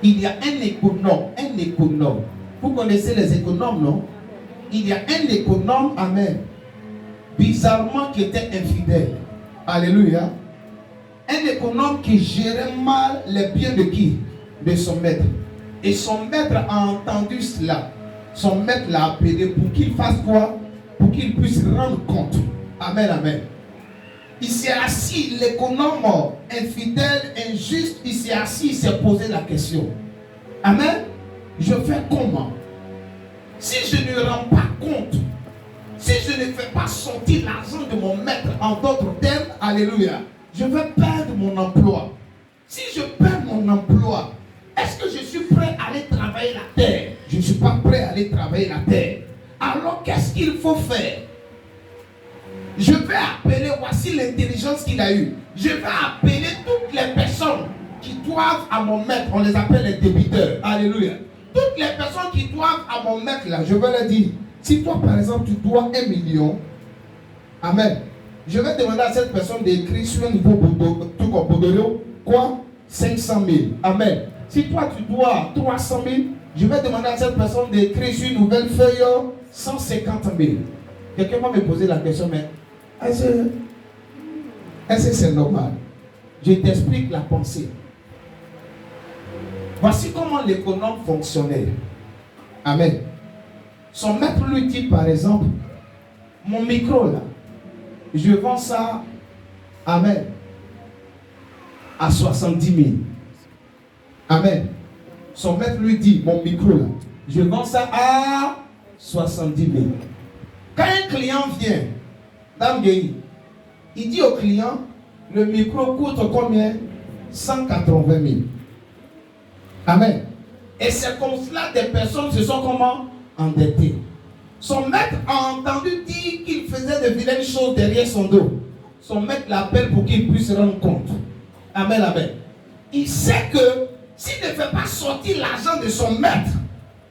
Il y a un économe. Vous connaissez les économes, non? Il y a un économe, amen, bizarrement qui était infidèle. Alléluia. Un économe qui gérait mal les biens de qui? De son maître. Et son maître a entendu cela. Son maître l'a appelé pour qu'il fasse quoi? Pour qu'il puisse rendre compte. Amen, amen. Il s'est assis, l'économe infidèle, injuste, il s'est assis, il s'est posé la question. Amen. Je fais comment? Si je ne rends pas compte, si je ne fais pas sortir l'argent de mon maître, en d'autres termes, alléluia, je vais perdre mon emploi. Si je perds mon emploi, est-ce que je suis prêt à aller travailler la terre? Je ne suis pas prêt à aller travailler la terre. Alors qu'est-ce qu'il faut faire? Je vais appeler, voici l'intelligence qu'il a eue. Je vais appeler toutes les personnes qui doivent à mon maître, on les appelle les débiteurs. Alléluia. Toutes les personnes qui doivent à mon maître là, je vais leur dire, si toi par exemple tu dois 1 million, amen, je vais demander à cette personne d'écrire sur un niveau Bordeaux, quoi? 500 000, amen. Si toi tu dois 300 000, je vais demander à cette personne d'écrire sur une nouvelle feuille 150 000. Quelqu'un va me poser la question, mais est-ce que c'est normal? Je t'explique la pensée. Voici comment l'économe fonctionnait. Amen. Son maître lui dit par exemple, mon micro là, je vends ça, amen, à 70 000. Amen. Son maître lui dit, mon micro là, je vends ça à 70 000. Quand un client vient, Dame Guéhi, il dit au client, le micro coûte combien? 180 000. Amen. Et c'est comme cela des personnes se sont comment? Endettées. Son maître a entendu dire qu'il faisait de vilaines choses derrière son dos. Son maître l'appelle pour qu'il puisse rendre compte. Amen, amen. Il sait que s'il ne fait pas sortir l'argent de son maître,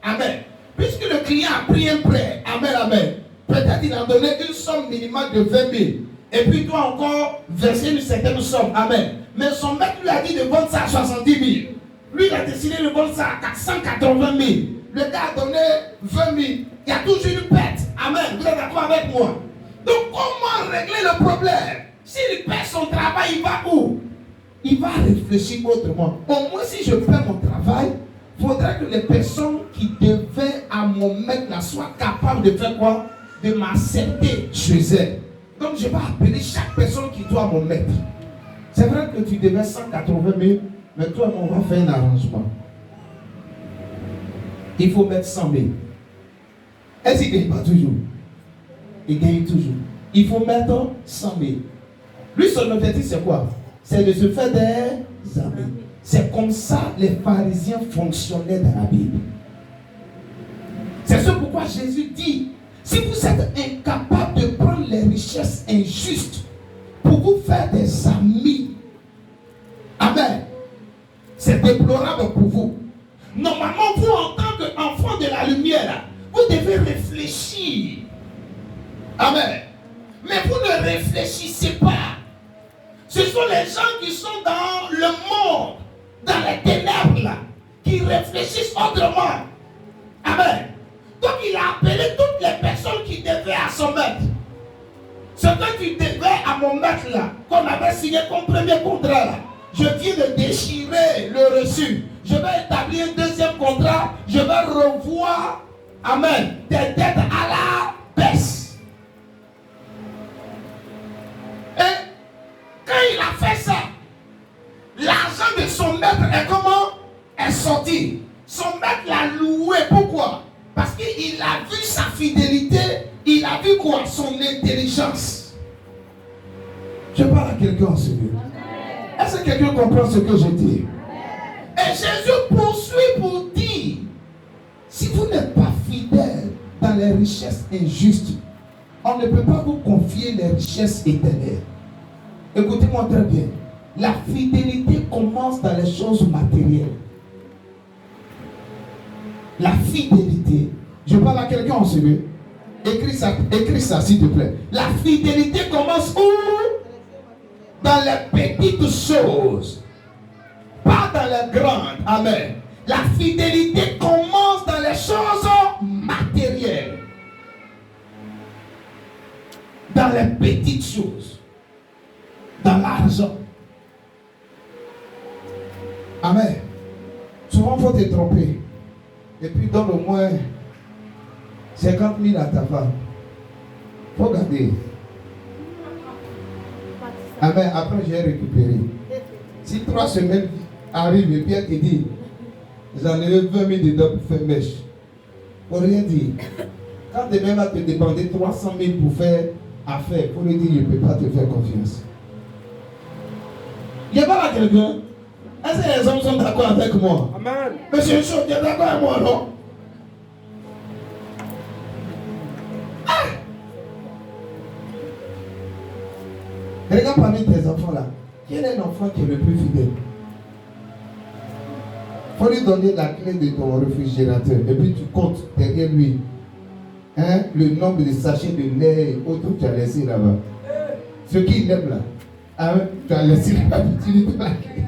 amen, puisque le client a pris un prêt, amen, amen, peut-être il a donné une somme minimale de 20 000, et puis il doit encore verser une certaine somme, amen. Mais son maître lui a dit de vendre ça à 70 000. Lui, il a décidé de vendre ça à 480 000. Le gars a donné 20 000. Il y a toujours une perte. Amen. Vous êtes d'accord avec moi? Donc, comment régler le problème? S'il perd son travail, il va où? il va réfléchir autrement. Au moins, si je fais mon travail, il faudrait que les personnes qui devaient à mon maître là soient capables de faire quoi? De m'accepter chez elles. Donc, je vais appeler chaque personne qui doit à mon maître. C'est vrai que tu devais 180 000, mais toi, on va faire un arrangement. Il faut mettre 100 000. Est-ce qu'il ne gagne pas toujours? Il gagne toujours. Il faut mettre 100 000. Lui, son objectif, c'est quoi? C'est de se faire des amis. C'est comme ça les pharisiens fonctionnaient dans la Bible. C'est ce pourquoi Jésus dit, si vous êtes incapable de prendre les richesses injustes pour vous faire des amis, amen, c'est déplorable pour vous. Normalement, vous, en tant qu'enfant de la lumière, vous devez réfléchir. Amen. Mais vous ne réfléchissez pas. Ce sont les gens qui sont dans le monde, dans les ténèbres là, qui réfléchissent autrement. Amen. Donc il a appelé toutes les personnes qui devaient à son maître. Ce que tu devais à mon maître là, qu'on avait signé comme premier contrat là, je viens de déchirer le reçu. Je vais établir un deuxième contrat. Je vais revoir, amen, tes dettes à la baisse. Et quand il a fait ça, l'argent de son maître est comment? Est sorti. Son maître l'a loué. Pourquoi? Parce qu'il a vu sa fidélité. Il a vu quoi? Son intelligence. Je parle à quelqu'un en ce lieu. Est-ce que quelqu'un comprend ce que je dis? Et Jésus poursuit pour dire, si vous n'êtes pas fidèle dans les richesses injustes, on ne peut pas vous confier les richesses éternelles. Écoutez-moi très bien. La fidélité commence dans les choses matérielles. La fidélité. Je parle à quelqu'un en ce lieu. Écris ça s'il te plaît. La fidélité commence où? Dans les petites choses. Pas dans les grandes. Amen. La fidélité commence dans les choses matérielles. Dans les petites choses. Dans l'argent. Amen. Souvent, il faut te tromper. Et puis, donne au moins 50 000 à ta femme. Il faut garder. Amen. Après, j'ai récupéré. Si 3 semaines arrivent et puis elle te dit, j'en ai 20 000 dedans pour faire mèche. Pour rien dire. Quand demain va te demander 300 000 pour faire affaire, il faut lui dire, je ne peux pas te faire confiance. Il n'y a pas là quelqu'un? Est-ce que les hommes sont d'accord avec moi? Amen. Monsieur Chaud, tu es d'accord avec moi, non? Ah! Regarde parmi tes enfants là. Quel est l'enfant qui est le plus fidèle? Il faut lui donner la clé de ton réfrigérateur. Et puis tu comptes derrière lui le nombre de sachets de lait et autres que tu as laissé là-bas. Ce qu'il aime là. Tu as laissé là-bas. Tu lui donnes la clé.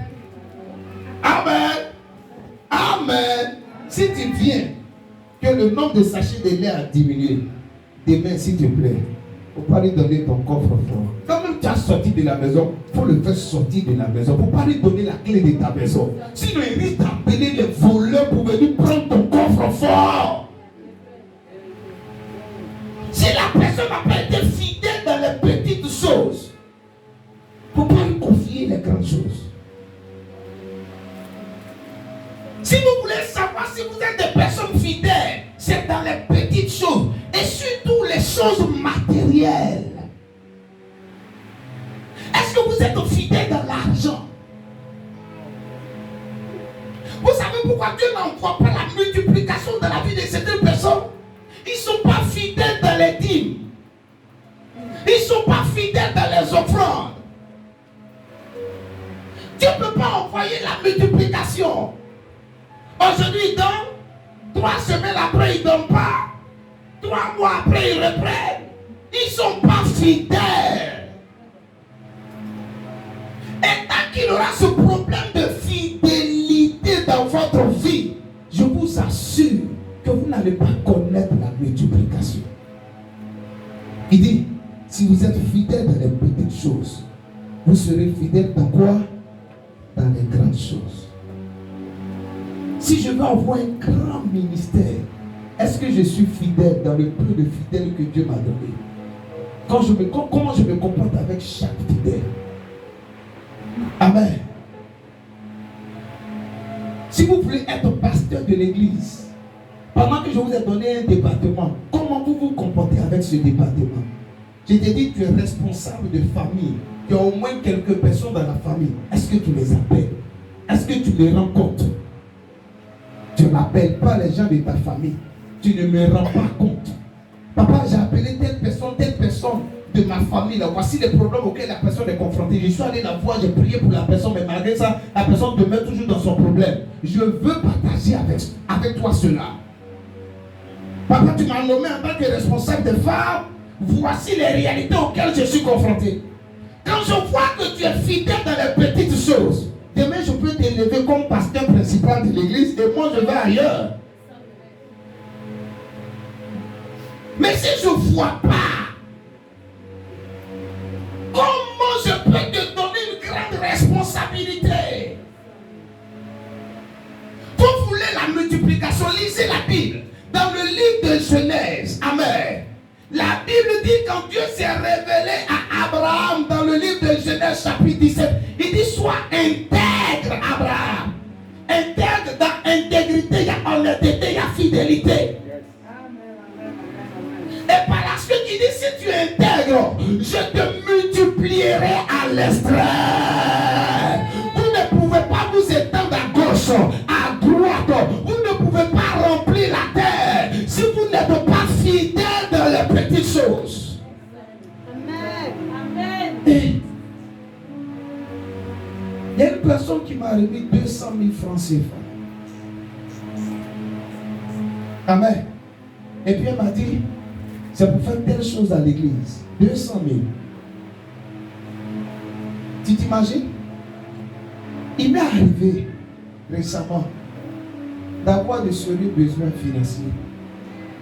Amen. Amen. Si tu viens que le nombre de sachets de lait a diminué, demain s'il te plaît, il ne faut pas lui donner ton coffre-fort. Quand même tu as sorti de la maison, il faut le faire sortir de la maison. Il ne faut pas lui donner la clé de ta maison. Sinon il risque d'appeler les voleurs pour venir prendre ton coffre-fort. Si la personne n'a pas été fidèle dans les petites choses, il ne faut pas lui confier les grandes choses. Si vous voulez savoir si vous êtes des personnes fidèles, c'est dans les petites choses et surtout les choses matérielles. Est-ce que vous êtes fidèles dans l'argent? Vous savez pourquoi Dieu n'envoie pas la multiplication dans la vie de certaines personnes? Ils ne sont pas fidèles dans les dîmes. Ils ne sont pas fidèles dans les offrandes. Dieu ne peut pas envoyer la multiplication. Aujourd'hui, ils donnent. 3 semaines après, ils ne donnent pas. 3 mois après, ils reprennent. Ils ne sont pas fidèles. Et tant qu'il aura ce problème de fidélité dans votre vie, je vous assure que vous n'allez pas connaître la multiplication. Il dit, si vous êtes fidèle dans les petites choses, vous serez fidèle dans quoi? dans les grandes choses. Si je veux avoir un grand ministère, est-ce que je suis fidèle dans le peu de fidèles que Dieu m'a donné? Comment je me comporte avec chaque fidèle? Amen. Si vous voulez être pasteur de l'église, pendant que je vous ai donné un département, comment vous vous comportez avec ce département? Je t'ai dit, tu es responsable de famille. Tu as au moins quelques personnes dans la famille. Est-ce que tu les appelles? Est-ce que tu les rencontres? Tu n'appelles pas les gens de ta famille. Tu ne me rends pas compte. Papa, j'ai appelé telle personne de ma famille. Là. Voici les problèmes auxquels la personne est confrontée. Je suis allé la voir, j'ai prié pour la personne, mais malgré ça, la personne demeure toujours dans son problème. Je veux partager avec toi cela. Papa, tu m'as nommé en tant que responsable des femmes. Voici les réalités auxquelles je suis confronté. Quand je vois que tu es fidèle dans les petites choses, demain je peux t'élever comme pasteur principal de l'église et moi je vais ailleurs. Mais si je ne vois pas, comment je peux te donner une grande responsabilité? Vous voulez la multiplication, lisez la Bible. Dans le livre de Genèse, amen. La Bible dit quand Dieu s'est révélé à Abraham dans le livre de Genèse chapitre 17, il dit sois intègre Abraham. Intègre, dans intégrité, il y a honnêteté, il y a fidélité. Et par la suite, il dit si tu es intègre, je te multiplierai à l'extrême. Vous ne pouvez pas vous étendre à gauche, à droite. Vous ne pouvez pas remplir la terre si vous n'êtes pas fidèle dans les petites choses. Amen. Amen. Et il y a une personne qui m'a remis 200 000 francs CFA. Amen. Et puis elle m'a dit, c'est pour faire telle chose à l'église. 200 000. Tu t'imagines? Il m'est arrivé récemment d'avoir de sérieux besoins financiers.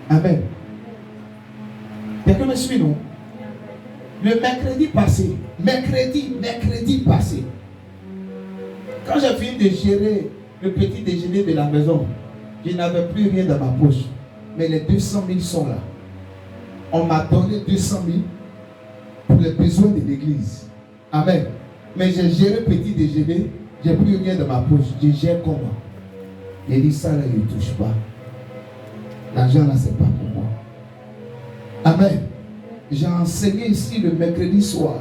Amen. Quelqu'un me suit, non? Le mercredi passé, quand j'ai fini de gérer le petit déjeuner de la maison, je n'avais plus rien dans ma poche. Mais les 200 000 sont là. On m'a donné 200 000 pour les besoins de l'église. Amen. Mais j'ai géré le petit déjeuner, j'ai plus rien dans ma poche. Je gère comment? J'ai dit ça là, il ne touche pas. L'argent là, c'est pas pour moi. Amen. J'ai enseigné ici le mercredi soir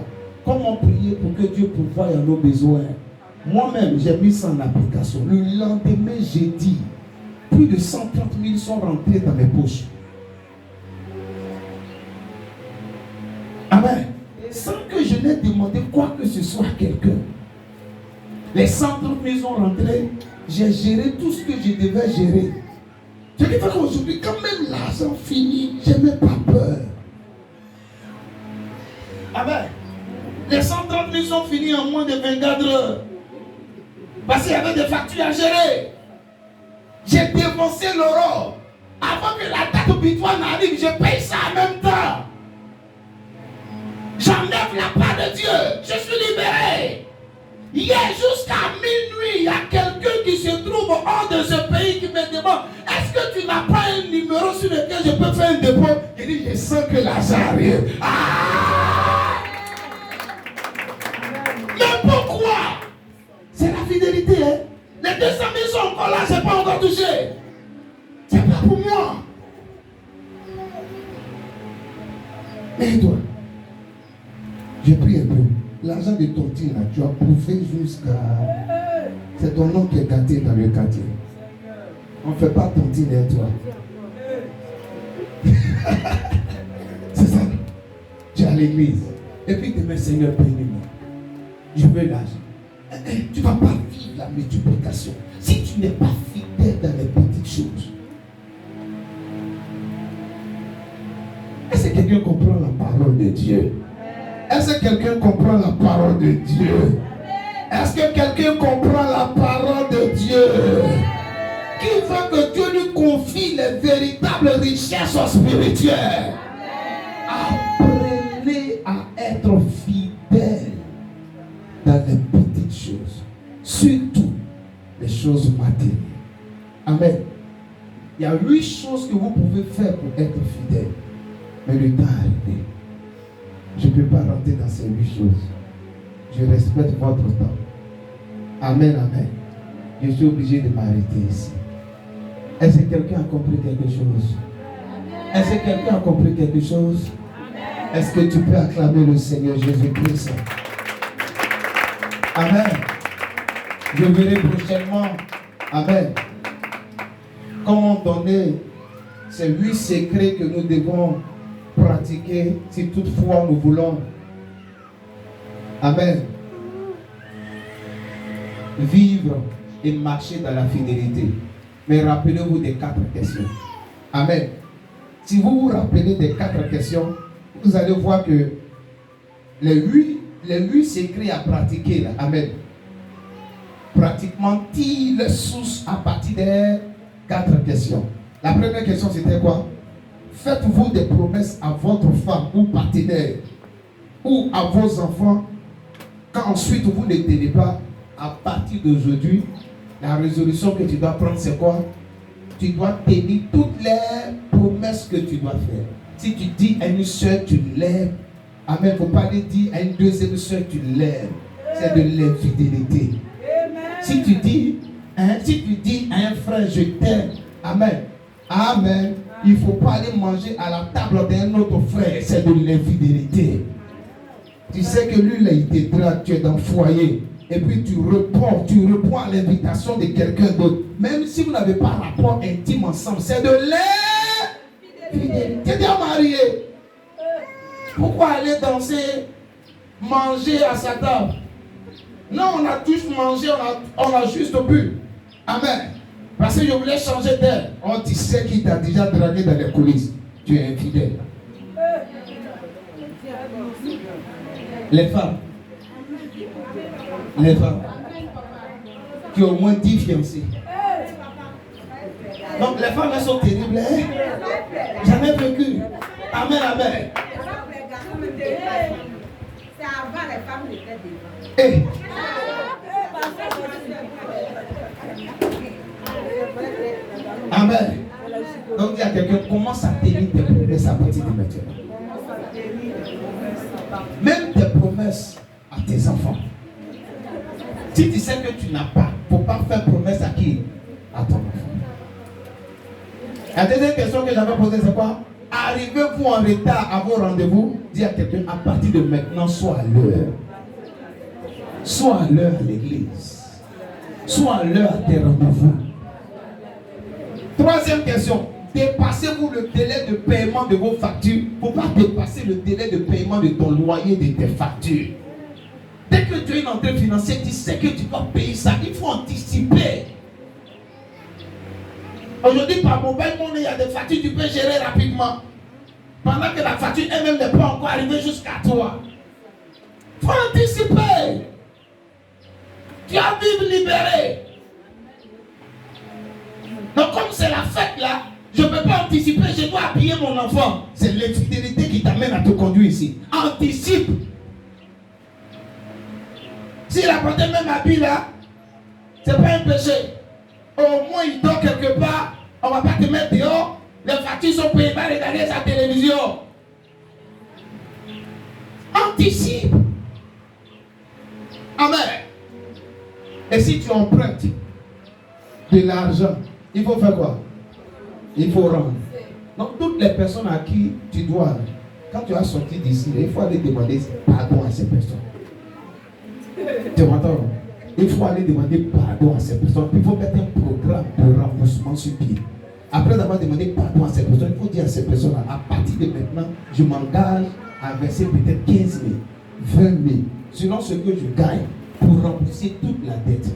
comment prier pour que Dieu pourvoie à nos besoins. Moi-même, j'ai mis ça en application. Le lendemain, jeudi, plus de 130 000 sont rentrés dans mes poches. Amen. Sans que je n'ai demandé quoi que ce soit à quelqu'un. Les 130 000 sont rentrés. J'ai géré tout ce que je devais gérer. Je dis qu'aujourd'hui, quand même l'argent finit, je n'ai pas peur. Amen. Les 130 000 sont finis en moins de 24 heures. Parce qu'il y avait des factures à gérer. J'ai dépensé l'euro. Avant que la date butoir n'arrive, je paye ça en même temps. J'enlève la part de Dieu. Je suis libéré. Hier jusqu'à minuit, il y a quelqu'un qui se trouve hors de ce pays qui me demande est-ce que tu n'as pas un numéro sur lequel je peux faire un dépôt? Il dit je sens que l'argent arrive. Ah! Mais pourquoi? C'est la fidélité. Hein? Les 200 000 sont encore là, je n'ai pas encore touché. C'est pas pour moi. Mais toi, j'ai pris un peu. L'argent de ton tir, là, tu as prouvé jusqu'à... C'est ton nom qui est gâté dans le quartier. On ne fait pas ton tir et toi. C'est ça. Tu es à l'église. Et puis demain, Seigneur, bénis-moi. Je veux l'argent. Tu ne vas pas vivre la multiplication si tu n'es pas fidèle dans les petites choses. Est-ce que quelqu'un comprend la parole de Dieu? Est-ce que quelqu'un comprend la parole de Dieu? Est-ce que quelqu'un comprend la parole de Dieu? Qui veut que Dieu lui confie les véritables richesses spirituelles? Apprenez à être fidèle dans les petites choses. surtout les choses matérielles. Amen. Il y a 8 choses que vous pouvez faire pour être fidèle. Mais le temps est arrivé. Je ne peux pas rentrer dans ces 8 choses. Je respecte votre temps. Amen, amen. Je suis obligé de m'arrêter ici. Est-ce que quelqu'un a compris quelque chose? Est-ce que quelqu'un a compris quelque chose? Est-ce que tu peux acclamer le Seigneur Jésus-Christ? Amen. Je verrai prochainement. Amen. Comment donner ces 8 secrets que nous devons pratiquer si toutefois nous voulons. Amen. Vivre et marcher dans la fidélité. Mais rappelez-vous des 4 questions. Amen. Si vous vous rappelez des 4 questions, vous allez voir que les 8 secrets à pratiquer là. Amen. Pratiquement tire les sources à partir des 4 questions. La première question c'était quoi? Faites-vous des promesses à votre femme ou partenaire ou à vos enfants quand ensuite vous ne tenez pas. À partir d'aujourd'hui, la résolution que tu dois prendre c'est quoi? Tu dois tenir toutes les promesses que tu dois faire. Si tu dis à une soeur, tu l'aimes. Amen. Il ne faut pas le dire à une deuxième soeur, tu l'aimes. C'est de l'infidélité. Si tu dis à un frère, je t'aime. Amen. Amen. Il ne faut pas aller manger à la table d'un autre frère. C'est de l'infidélité. Tu sais que lui, là, il te drague, tu es dans le foyer. Et puis tu réponds à l'invitation de quelqu'un d'autre. Même si vous n'avez pas rapport intime ensemble, c'est de l'infidélité. Tu es déjà marié. Pourquoi aller danser, manger à sa table? Non, on a tous mangé, on a juste bu. Amen. Parce que je voulais changer d'air. Oh, tu sais qui t'a déjà dragué dans les coulisses. Tu es infidèle. Les femmes qui ont au moins 10 fiancés. Donc les femmes elles sont terribles. Hein? Jamais vécu. Amen, amen. C'est avant les femmes étaient devant. Amen. Donc il y a quelqu'un qui commence à tenir tes promesses à partir de maintenant. Même tes promesses à tes enfants. Si tu sais que tu n'as pas, il ne faut pas faire promesse à qui? À ton enfant. La deuxième question que j'avais posée, c'est quoi? Arrivez-vous en retard à vos rendez-vous? Dis à quelqu'un, à partir de maintenant, sois à l'heure. Sois à l'heure à l'église. Sois à l'heure à tes rendez-vous. Troisième question. Dépassez-vous le délai de paiement de vos factures? Il ne faut pas dépasser le délai de paiement de ton loyer, de tes factures. Dès que tu as une entrée financière, tu sais que tu dois payer ça. Il faut anticiper. Aujourd'hui, par mobile money, il y a des factures que tu peux gérer rapidement. Pendant que la facture elle-même n'est pas encore arrivée jusqu'à toi. Il faut anticiper. Tu as vivre libéré. Donc comme c'est la fête là, je ne peux pas anticiper, je dois habiller mon enfant. C'est l'infidélité qui t'amène à te conduire ici. Anticipe. S'il a porté même habit là, c'est pas un péché. Au moins il dort quelque part, on ne va pas te mettre dehors. Les factures sont payées, va regarder sa télévision. Anticipe. Amen. Et si tu empruntes de l'argent, il faut faire quoi? Il faut rendre. Donc toutes les personnes à qui tu dois, quand tu as sorti d'ici, il faut aller demander pardon à ces personnes. Tu m'entends? Il faut aller demander pardon à ces personnes. Il faut mettre un programme de remboursement sur pied. Après avoir demandé pardon à ces personnes, il faut dire à ces personnes, à partir de maintenant, je m'engage à verser peut-être 15 000, 20 000, selon ce que je gagne, pour rembourser toute la dette.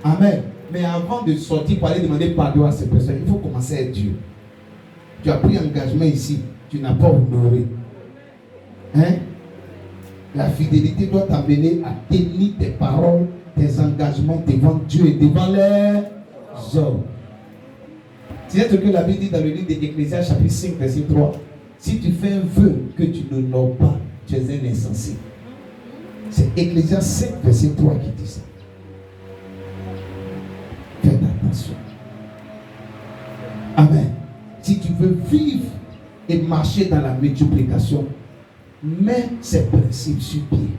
Amen. Mais avant de sortir pour aller demander pardon à ces personnes, il faut commencer à être Dieu. Tu as pris engagement ici, tu n'as pas honoré. Hein? La fidélité doit t'amener à tenir tes paroles, tes engagements devant Dieu et devant les hommes. C'est ce que la Bible dit dans le livre d'Ecclésiaste chapitre 5 verset 3. Si tu fais un vœu que tu n'honores pas, tu es un insensé. C'est Ecclésiaste 5 verset 3 qui dit ça. multiplication. Amen. Si tu veux vivre et marcher dans la multiplication, mets ces principes sur pied.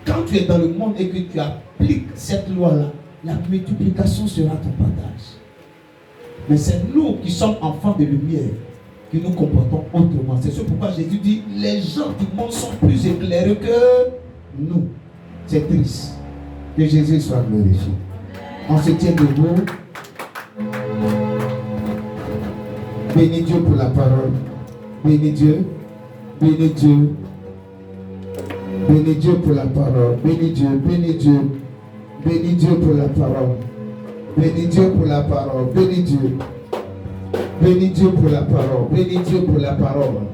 Quand tu es dans le monde et que tu appliques cette loi-là, la multiplication sera ton partage. Mais c'est nous qui sommes enfants de lumière qui nous comportons autrement. C'est ce pourquoi Jésus dit, les gens du monde sont plus éclairés que nous. C'est triste. Que Jésus soit glorifié. On se tient debout. Bénis Dieu pour la parole. Bénis Dieu. Bénis Dieu. Bénis Dieu pour la parole. Bénis Dieu. Bénis Dieu. Bénis Dieu pour la parole. Bénis Dieu pour la parole. Bénis Dieu. Bénis Dieu pour la parole. Bénis Dieu pour la parole.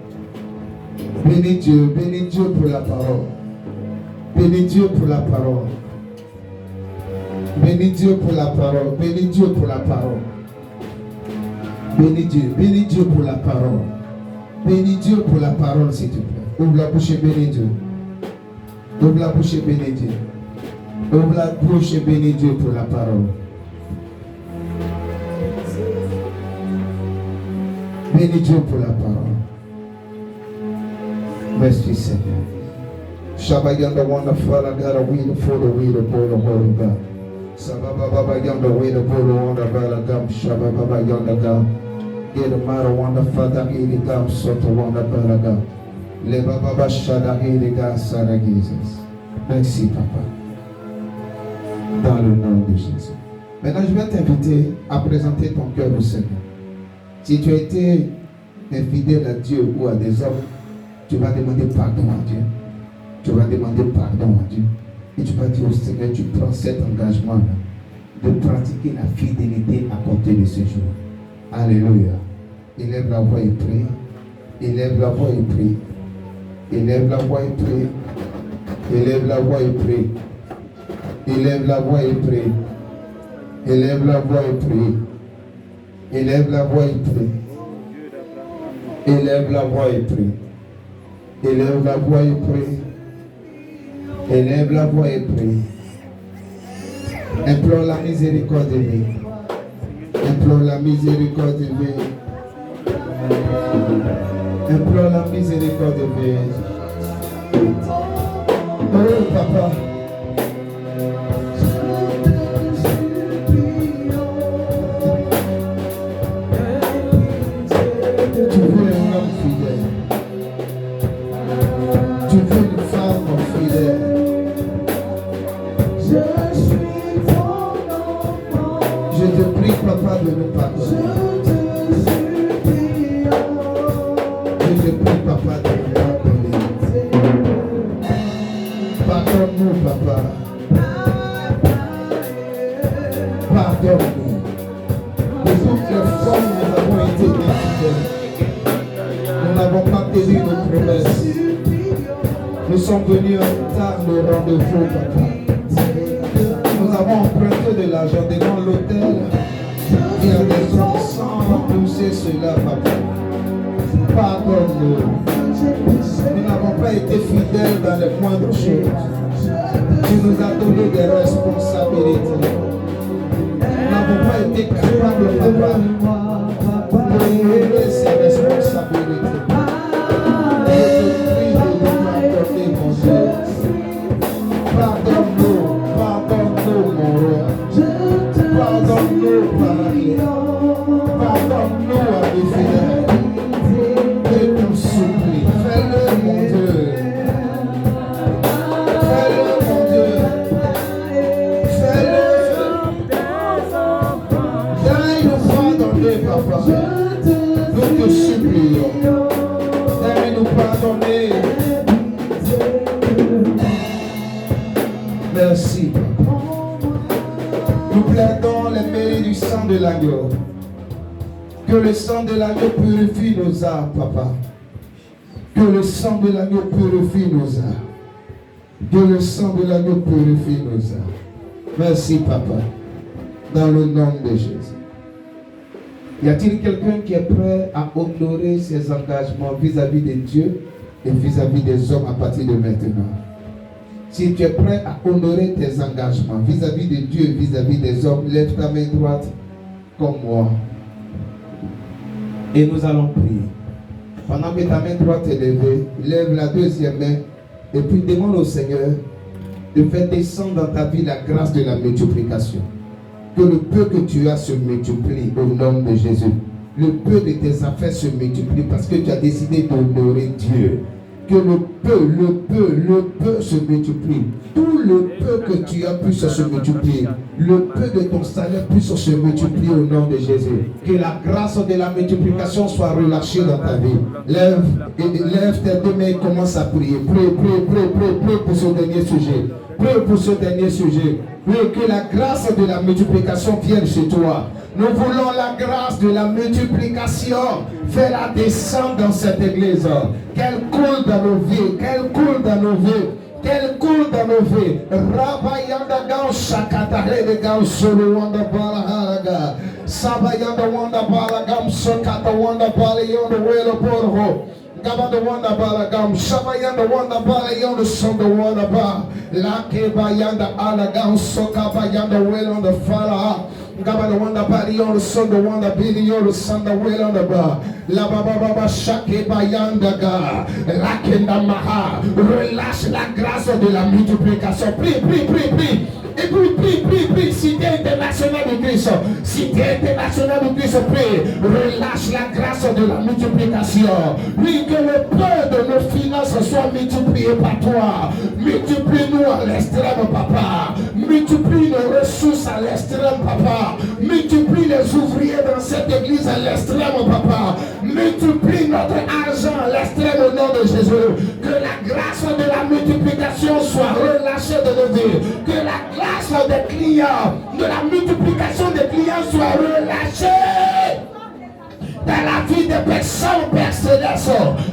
Bénis Dieu. Bénis Dieu pour la parole. Bénis Dieu pour la parole. Bénis Dieu pour la parole. Bénis Dieu pour la parole. Bénis Dieu. Bénis Dieu pour la parole. Bénis Dieu pour la parole, s'il te plaît. Ouvre la bouche et bénis Dieu. Ouvre la bouche et bénis Dieu. Ouvre la bouche et bénis Dieu pour la parole. Bénis Dieu pour la parole. Merci Seigneur. Shabbat yonder wonderful, I got a wheel for the wheel of the Holy God. Sababa baba yonder wheel of the wonder God. Shabbat baba yonder God. Get a matter wonderful, that he comes so to wonder God. Le baba shada he God, Sarah Jesus. Merci Papa. Dans le nom de Jésus. Maintenant, je vais t'inviter à présenter ton cœur au Seigneur. Si tu as été infidèle à Dieu ou à des hommes, tu vas demander pardon à Dieu. Tu vas demander pardon à Dieu. Et tu vas dire au Seigneur, tu prends cet engagement de pratiquer la fidélité à compter de ce jour. Alléluia. Élève la voix et prie. Élève la voix et prie. Élève la voix et prie. Élève la voix et prie. Élève la voix et prie. Élève la voix et prie. Élève la voix et prie. Élève la voix et prie. Élève la voix et prie. Élève la voix et prie. Implore la miséricorde de Dieu. Implore la miséricorde de Dieu. Implore la miséricorde de Dieu. Oh Papa. Tu veux un homme fidèle. Tu veux une femme fidèle. Je te prie, Papa, de nous pardonner. Je te prie, Papa, de nous pardonner. Pardonne-nous, Papa. Pardonne-nous. De toutes les fois où nous avons été infidèles, nous n'avons pas tenu nos promesses. Nous sommes venus en retard au rendez-vous, Papa. Nous avons emprunté de l'argent devant l'hôtel. Il y a des hommes sans pousser cela, Papa. Pardonne-nous. Nous n'avons pas été fidèles dans les moindres choses. Tu nous as donné des responsabilités. Nous n'avons pas été capables, Papa, de gérer ces responsabilités. Je te prie de nous pardonner, mon Dieu. Pardonne-nous, pardonne-nous, mon roi. Pardonne-nous, paradis. Pardonne-nous, amis fidèles. Je t'en supplie, fais-le, mon Dieu. Fais-le, mon Dieu. Fais-le. Viens nous pardonner, Papa. Nous te supplions. Viens nous pardonner. Merci, Papa. Nous plaidons les mérites du sang de l'agneau. Que le sang de l'agneau purifie nos âmes, Papa. Que le sang de l'agneau purifie nos âmes. Que le sang de l'agneau purifie nos âmes. Merci, Papa. Dans le nom de Jésus. Y a-t-il quelqu'un qui est prêt à honorer ses engagements vis-à-vis de Dieu et vis-à-vis des hommes à partir de maintenant? Si tu es prêt à honorer tes engagements vis-à-vis de Dieu, vis-à-vis des hommes, lève ta main droite comme moi. Et nous allons prier. Pendant que ta main droite est levée, lève la deuxième main et puis demande au Seigneur de faire descendre dans ta vie la grâce de la multiplication. Que le peu que tu as se multiplie au nom de Jésus. Le peu de tes affaires se multiplie parce que tu as décidé d'honorer Dieu. Que le peu se multiplie. Tout le peu que tu as puisse se multiplier. Le peu de ton salaire puisse se multiplier au nom de Jésus. Que la grâce de la multiplication soit relâchée dans ta vie. Lève tes deux mains et commence à prier. Prie pour ce dernier sujet. Prie pour ce dernier sujet. Prie que la grâce de la multiplication vienne chez toi. Nous voulons la grâce de la multiplication. Fais-la descendre dans cette église. Qu'elle coule dans nos vies. Qu'elle coule dans nos vies. Qu'elle coule dans nos vies. Rabayanda gao shakatare de gao solo wanda balaharaga. Sabayanda wanda balagam sokata wanda balayondo welo porho. Gabanda wanda balagam shabayanda wanda balayondo sonda wanda ba. Lake bayanda alagam sokabayanda welo the fala. Gabanda wanda balayondo sonda wanda biliyondo sonda welo the ba. La baba shake bayanda ga. Lakenda maha. Relâche la grâce de la multiplication. Prie. Et puis, prie, Cité internationale de Christ. Cité internationale de Christ, prie. Relâche la grâce de la multiplication. Oui, que le peu de nos finances soit multiplié par toi. Multiplie-nous à l'extrême, papa. Multiplie nos ressources à l'extrême, papa. Multiplie les ouvriers dans cette église à l'extrême, papa. Multiplie notre argent à l'extrême au nom de Jésus. Que la grâce de la multiplication soit relâchée de nos vies. Que la grâce des clients, de la multiplication des clients soit relâchée dans la vie des personnes personnelles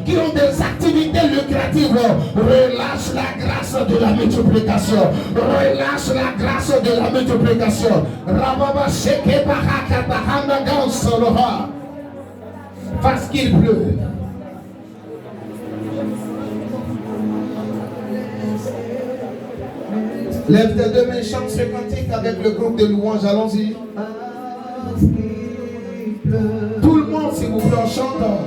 qui ont des activités lucratives. Relâche la grâce de la multiplication. Relâche la grâce de la multiplication. Rababa sheke baraka bahanda gansoloha. Parce qu'il pleut. Lève tes deux mains, chante ce cantique avec le groupe de louanges. Allons-y. Tout le monde, s'il vous plaît, en chantant.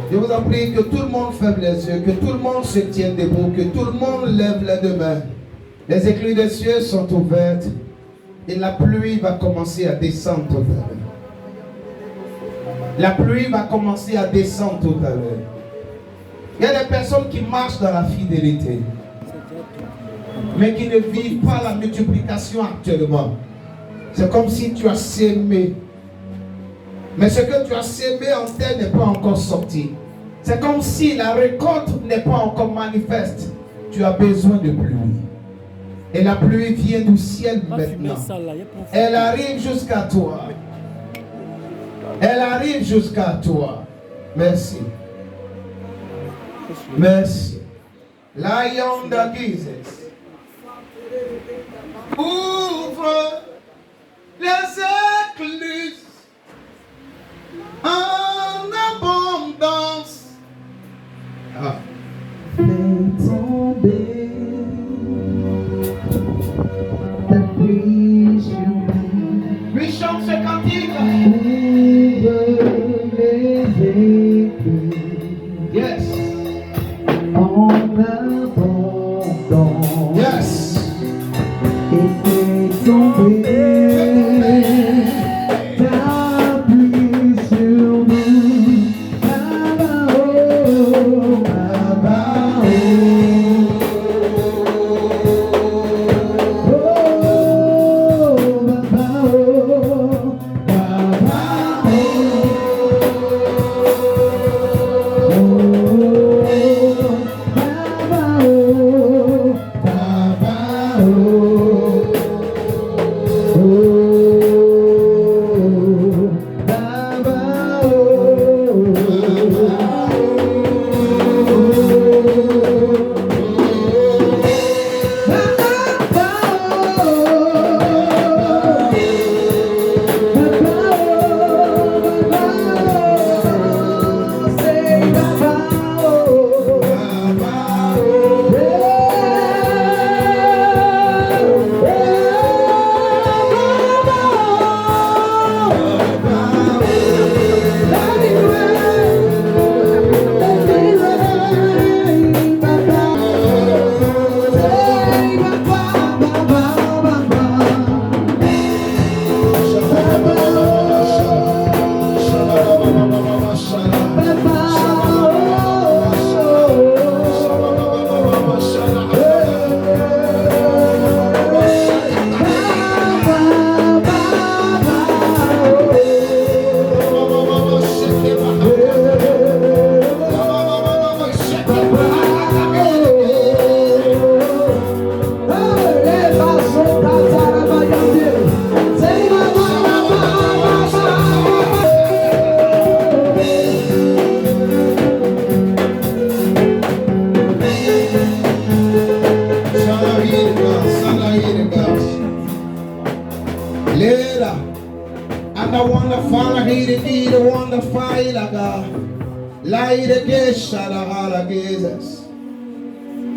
Je vous en prie que tout le monde ferme les yeux, que tout le monde se tienne debout, que tout le monde lève les deux mains. Les écluses des cieux sont ouvertes et la pluie va commencer à descendre tout à l'heure. La pluie va commencer à descendre tout à l'heure. Il y a des personnes qui marchent dans la fidélité, mais qui ne vivent pas la multiplication actuellement. C'est comme si tu as sémé. Mais ce que tu as sémé en terre n'est pas encore sorti. C'est comme si la récolte n'est pas encore manifeste. Tu as besoin de pluie. Et la pluie vient du ciel maintenant. Elle arrive jusqu'à toi. Elle arrive jusqu'à toi. Merci. Merci. Lion de Jesus. Ouvre les écluses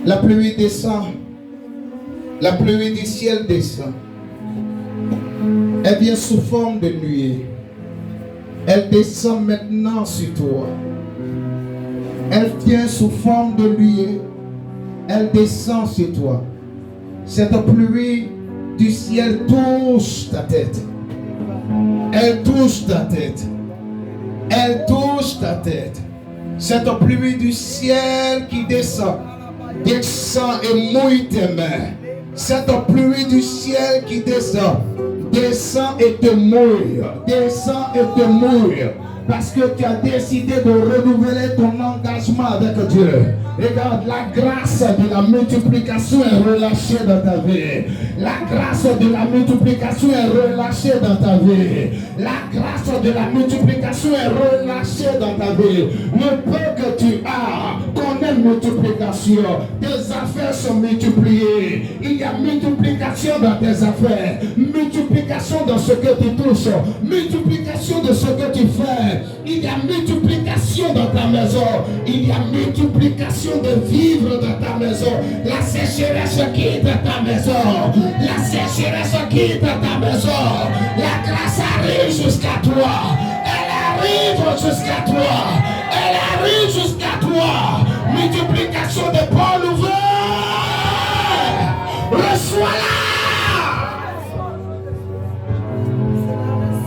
La pluie descend. La pluie du ciel descend. Elle vient sous forme de nuée. Elle descend maintenant sur toi. Elle vient sous forme de nuée. Elle descend sur toi. Cette pluie du ciel touche ta tête. Elle touche ta tête. Elle touche ta tête. Cette pluie du ciel qui descend et mouille tes mains. Cette pluie du ciel qui descend et te mouille. Descend et te mouille. Parce que tu as décidé de renouveler ton engagement avec Dieu. Regarde, la grâce de la multiplication est relâchée dans ta vie. La grâce de la multiplication est relâchée dans ta vie. La grâce de la multiplication est relâchée dans ta vie. Le peu que tu as connaît multiplication. Tes affaires sont multipliées. Il y a multiplication dans tes affaires. Multiplication dans ce que tu touches. Multiplication de ce que tu fais. Il y a multiplication dans ta maison. Il y a multiplication de vivre dans ta maison. La sécheresse quitte ta maison. La sécheresse quitte ta maison. La grâce arrive jusqu'à toi. Elle arrive jusqu'à toi. Elle arrive jusqu'à toi. Multiplication de Paul ouvert. Reçois-la.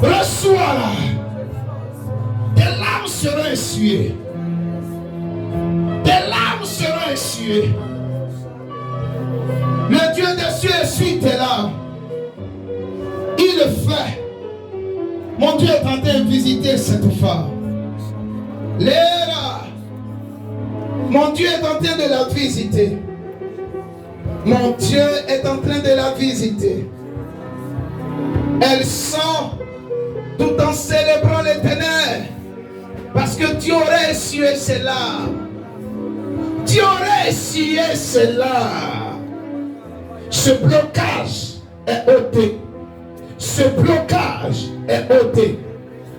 Reçois-la. Tes larmes seront essuyées. Tes larmes seront essuyées. Le Dieu des cieux essuie tes larmes. Il le fait. Mon Dieu est en train de visiter cette femme. Léra. Mon Dieu est en train de la visiter. Mon Dieu est en train de la visiter. Elle sent tout en célébrant l'Éternel. Parce que Dieu aurait essuyé ses larmes. Dieu aurait essuyé ses larmes. Ce blocage est ôté. Ce blocage est ôté.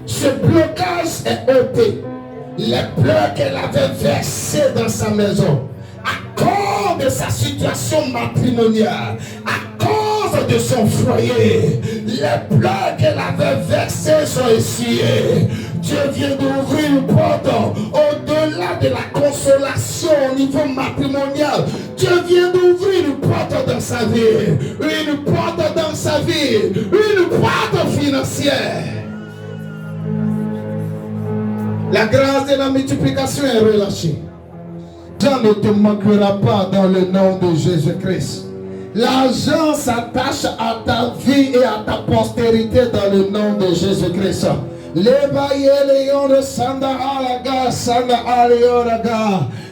Ce blocage est ôté. Les pleurs qu'elle avait versés dans sa maison, à cause de sa situation matrimoniale, à cause de son foyer, les pleurs qu'elle avait versés sont essuyés. Dieu vient d'ouvrir une porte au-delà de la consolation au niveau matrimonial. Dieu vient d'ouvrir une porte dans sa vie, une porte dans dans sa vie une porte financière. La grâce de la multiplication est relâchée. L'argent ne te manquera pas dans le nom de Jésus-Christ. L'argent s'attache à ta vie et à ta postérité dans le nom de Jésus-Christ.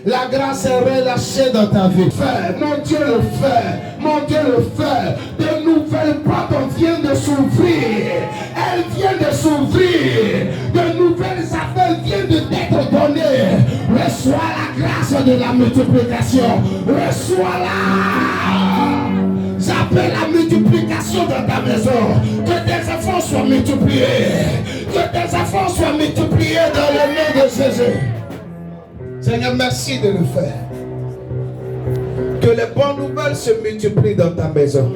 La grâce est relâchée dans ta vie. Mon Dieu le fait. Mon Dieu le fait. De nouvelles portes viennent de s'ouvrir. Elles viennent de s'ouvrir. De nouvelles affaires viennent de t'être données. Reçois la grâce de la multiplication. Reçois-la. J'appelle la multiplication dans ta maison. Que tes enfants soient multipliés. Que tes enfants soient multipliés dans le nom de Jésus. Seigneur, merci de le faire. Que les bonnes nouvelles se multiplient dans ta maison.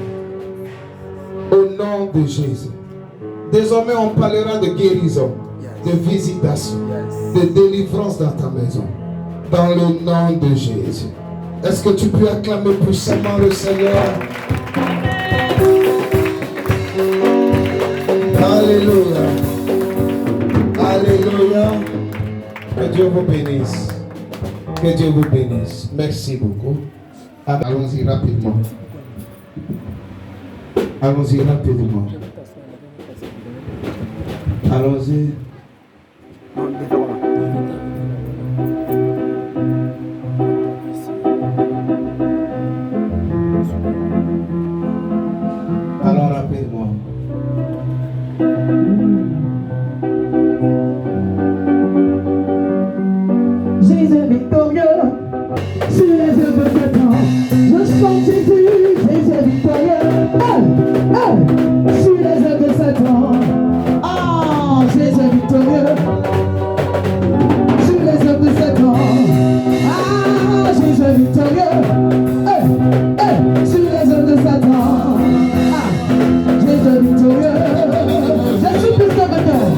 Au nom de Jésus. Désormais, on parlera de guérison, de visitation, de délivrance dans ta maison. Dans le nom de Jésus. Est-ce que tu peux acclamer puissamment le Seigneur? Alléluia. Alléluia. Que Dieu vous bénisse. Que Dieu vous bénisse. Merci beaucoup. Allons-y rapidement. Allons-y rapidement. Allons-y. Allons rapidement. Jésus victorieux, sur les yeux de Satan. Je chante Jésus, Jésus victorieux. Sur les yeux de Satan. Ah, Jésus victorieux. Sur les yeux de Satan. Ah, Jésus victorieux. Sur les yeux de Satan. Ah, Jésus victorieux. Je suis plus que vainqueur.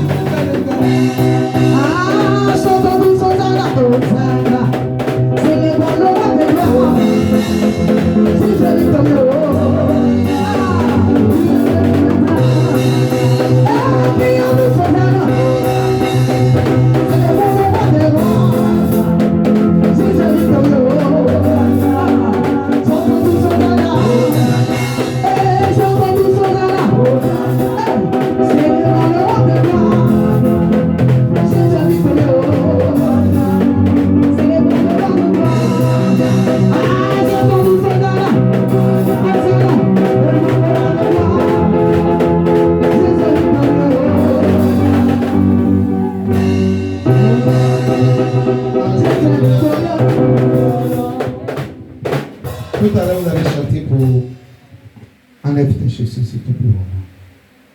Ah, chantons-nous sans arrêt. C'est les bons lois des gloires. C'est Jésus victorieux. Ah, prions-nous sans arrêt. C'est les bons lois des gloires. C'est Jésus victorieux. Chantons-nous sans arrêt. Chantons-nous sans arrêt. C'est les bons lois des gloires. C'est Jésus victorieux. C'est les bons lois des gloires. Ah, chantons-nous sans arrêt. C'est les bons lois des gloires. C'est Jésus victorieux. C'est Jésus victorieux. Tout à l'heure, vous avez chanté pour enlève tes chaussures, s'il te plaît, maman.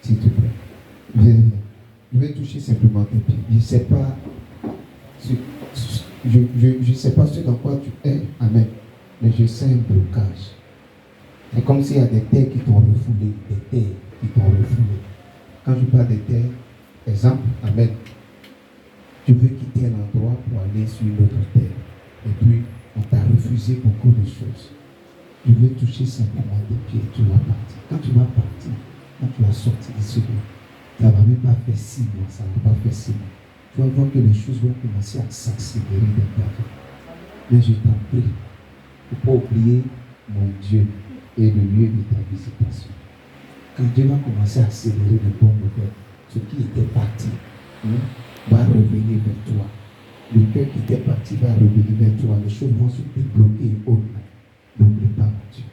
S'il te plaît. Viens. Je vais toucher simplement tes pieds. Je ne sais pas. Je sais pas ce dans quoi tu es. Amen. Mais je sens un blocage. C'est comme s'il y a des terres qui t'ont refoulé. Des terres qui t'ont refoulé. Quand je parle des terres, exemple, amen. Tu veux quitter un endroit pour aller sur une autre terre. Et puis, on t'a refusé beaucoup de choses. Je veux toucher simplement tes pieds. Tu vas partir. Quand tu vas partir, quand tu vas sortir d'ici, ça ne va même pas faire 6 mois. Ça ne va pas faire 6 mois. Tu vas voir que les choses vont commencer à s'accélérer dans ta vie. Mais je t'en prie, il ne faut pas oublier mon Dieu et le lieu de ta visitation. Quand Dieu va commencer à accélérer de bonnes nouvelles, ce qui était parti va revenir vers toi. Le cœur qui était parti va revenir vers toi. Les choses vont se débloquer autrement. N'oublie pas mon Dieu.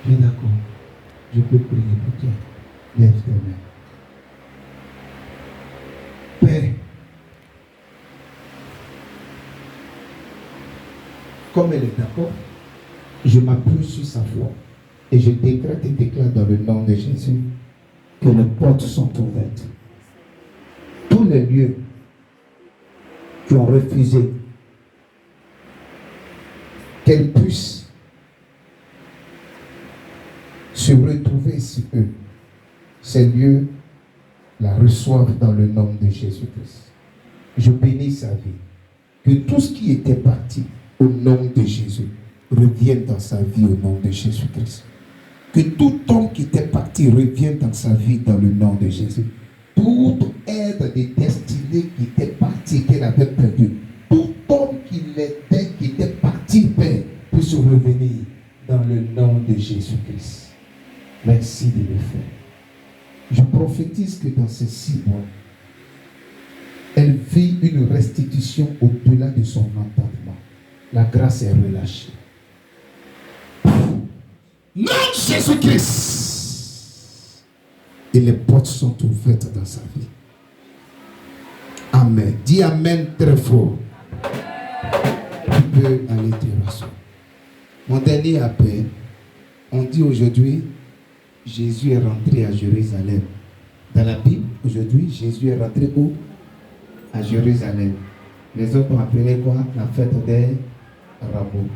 Tu es d'accord? Je peux prier pour toi. Lève tes mains. Père, comme elle est d'accord, je m'appuie sur sa voix et je décrète et déclare dans le nom de Jésus que les portes sont ouvertes. Tous les lieux qui ont refusé qu'elle puisse se retrouver sur eux, ces lieux la reçoivent dans le nom de Jésus-Christ. Je bénis sa vie. Que tout ce qui était parti au nom de Jésus revienne dans sa vie au nom de Jésus-Christ. Que tout homme qui était parti revienne dans sa vie dans le nom de Jésus. Toute aide des destinées qui était partie, qu'elle avait perdu. Tout homme qui était parti, Père, puisse revenir dans le nom de Jésus-Christ. Merci de le faire. Je prophétise que dans ces 6 mois, elle vit une restitution au-delà de son entendement. La grâce est relâchée. Nom de Jésus-Christ. Et les portes sont ouvertes dans sa vie. Amen. Dis Amen très fort. Tu peux aller te rasseoir. Mon dernier appel, on dit aujourd'hui, Jésus est rentré à Jérusalem. Dans la Bible, aujourd'hui, Jésus est rentré où? À Jérusalem. Les autres ont appelé quoi? La fête des rameaux.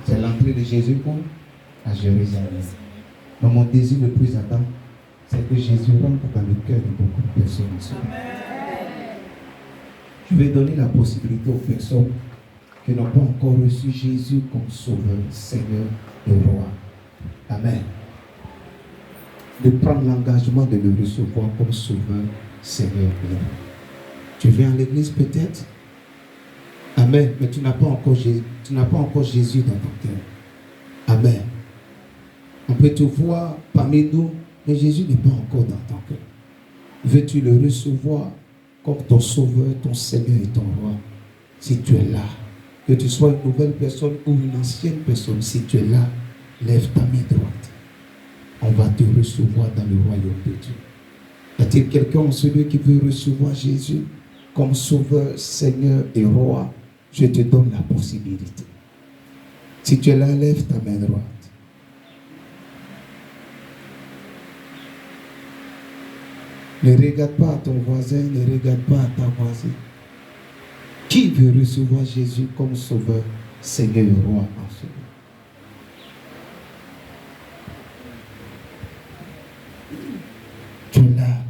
C'est l'entrée de Jésus où? À Jérusalem. Mais mon désir le plus ardent, c'est que Jésus rentre dans le cœur de beaucoup de personnes ici. Je vais donner la possibilité aux personnes qui n'ont pas encore reçu Jésus comme Sauveur, Seigneur et Roi. Amen. De prendre l'engagement de le recevoir comme Sauveur, Seigneur et Roi. Tu viens à l'église peut-être? Amen. Mais tu n'as pas encore Jésus dans ton cœur. Amen. On peut te voir parmi nous, mais Jésus n'est pas encore dans ton cœur. Veux-tu le recevoir comme ton Sauveur, ton Seigneur et ton Roi? Si tu es là, que tu sois une nouvelle personne ou une ancienne personne, si tu es là, lève ta main droite. On va te recevoir dans le royaume de Dieu. Y a-t-il quelqu'un en celui qui veut recevoir Jésus comme Sauveur, Seigneur et Roi? Je te donne la possibilité. Si tu es là, lève ta main droite. Ne regarde pas à ton voisin, ne regarde pas à ta voisine. Qui veut recevoir Jésus comme Sauveur, Seigneur et Roi en ce moment? Tu es là,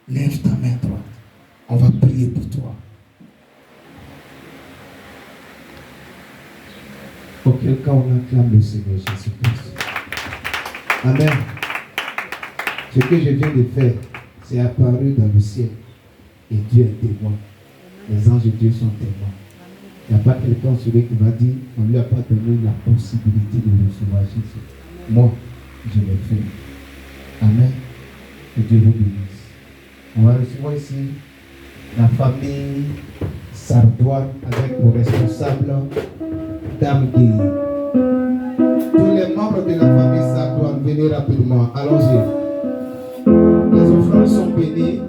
lève ta main droite. On va prier pour toi. Auquel cas on acclame le Seigneur Jésus-Christ. Amen. Ce que je viens de faire, c'est apparu dans le ciel. Et Dieu est témoin. Les anges de Dieu sont témoins. Il n'y a pas quelqu'un celui qui va dire, on ne lui a pas donné la possibilité de recevoir Jésus. Moi, je l'ai fait. Amen. Que Dieu vous bénisse. On va recevoir ici la famille Sardoine avec vos responsables, Dame Guy. Tous les membres de la famille Sardoine, venez rapidement. Allons-y. Les offrandes sont bénies.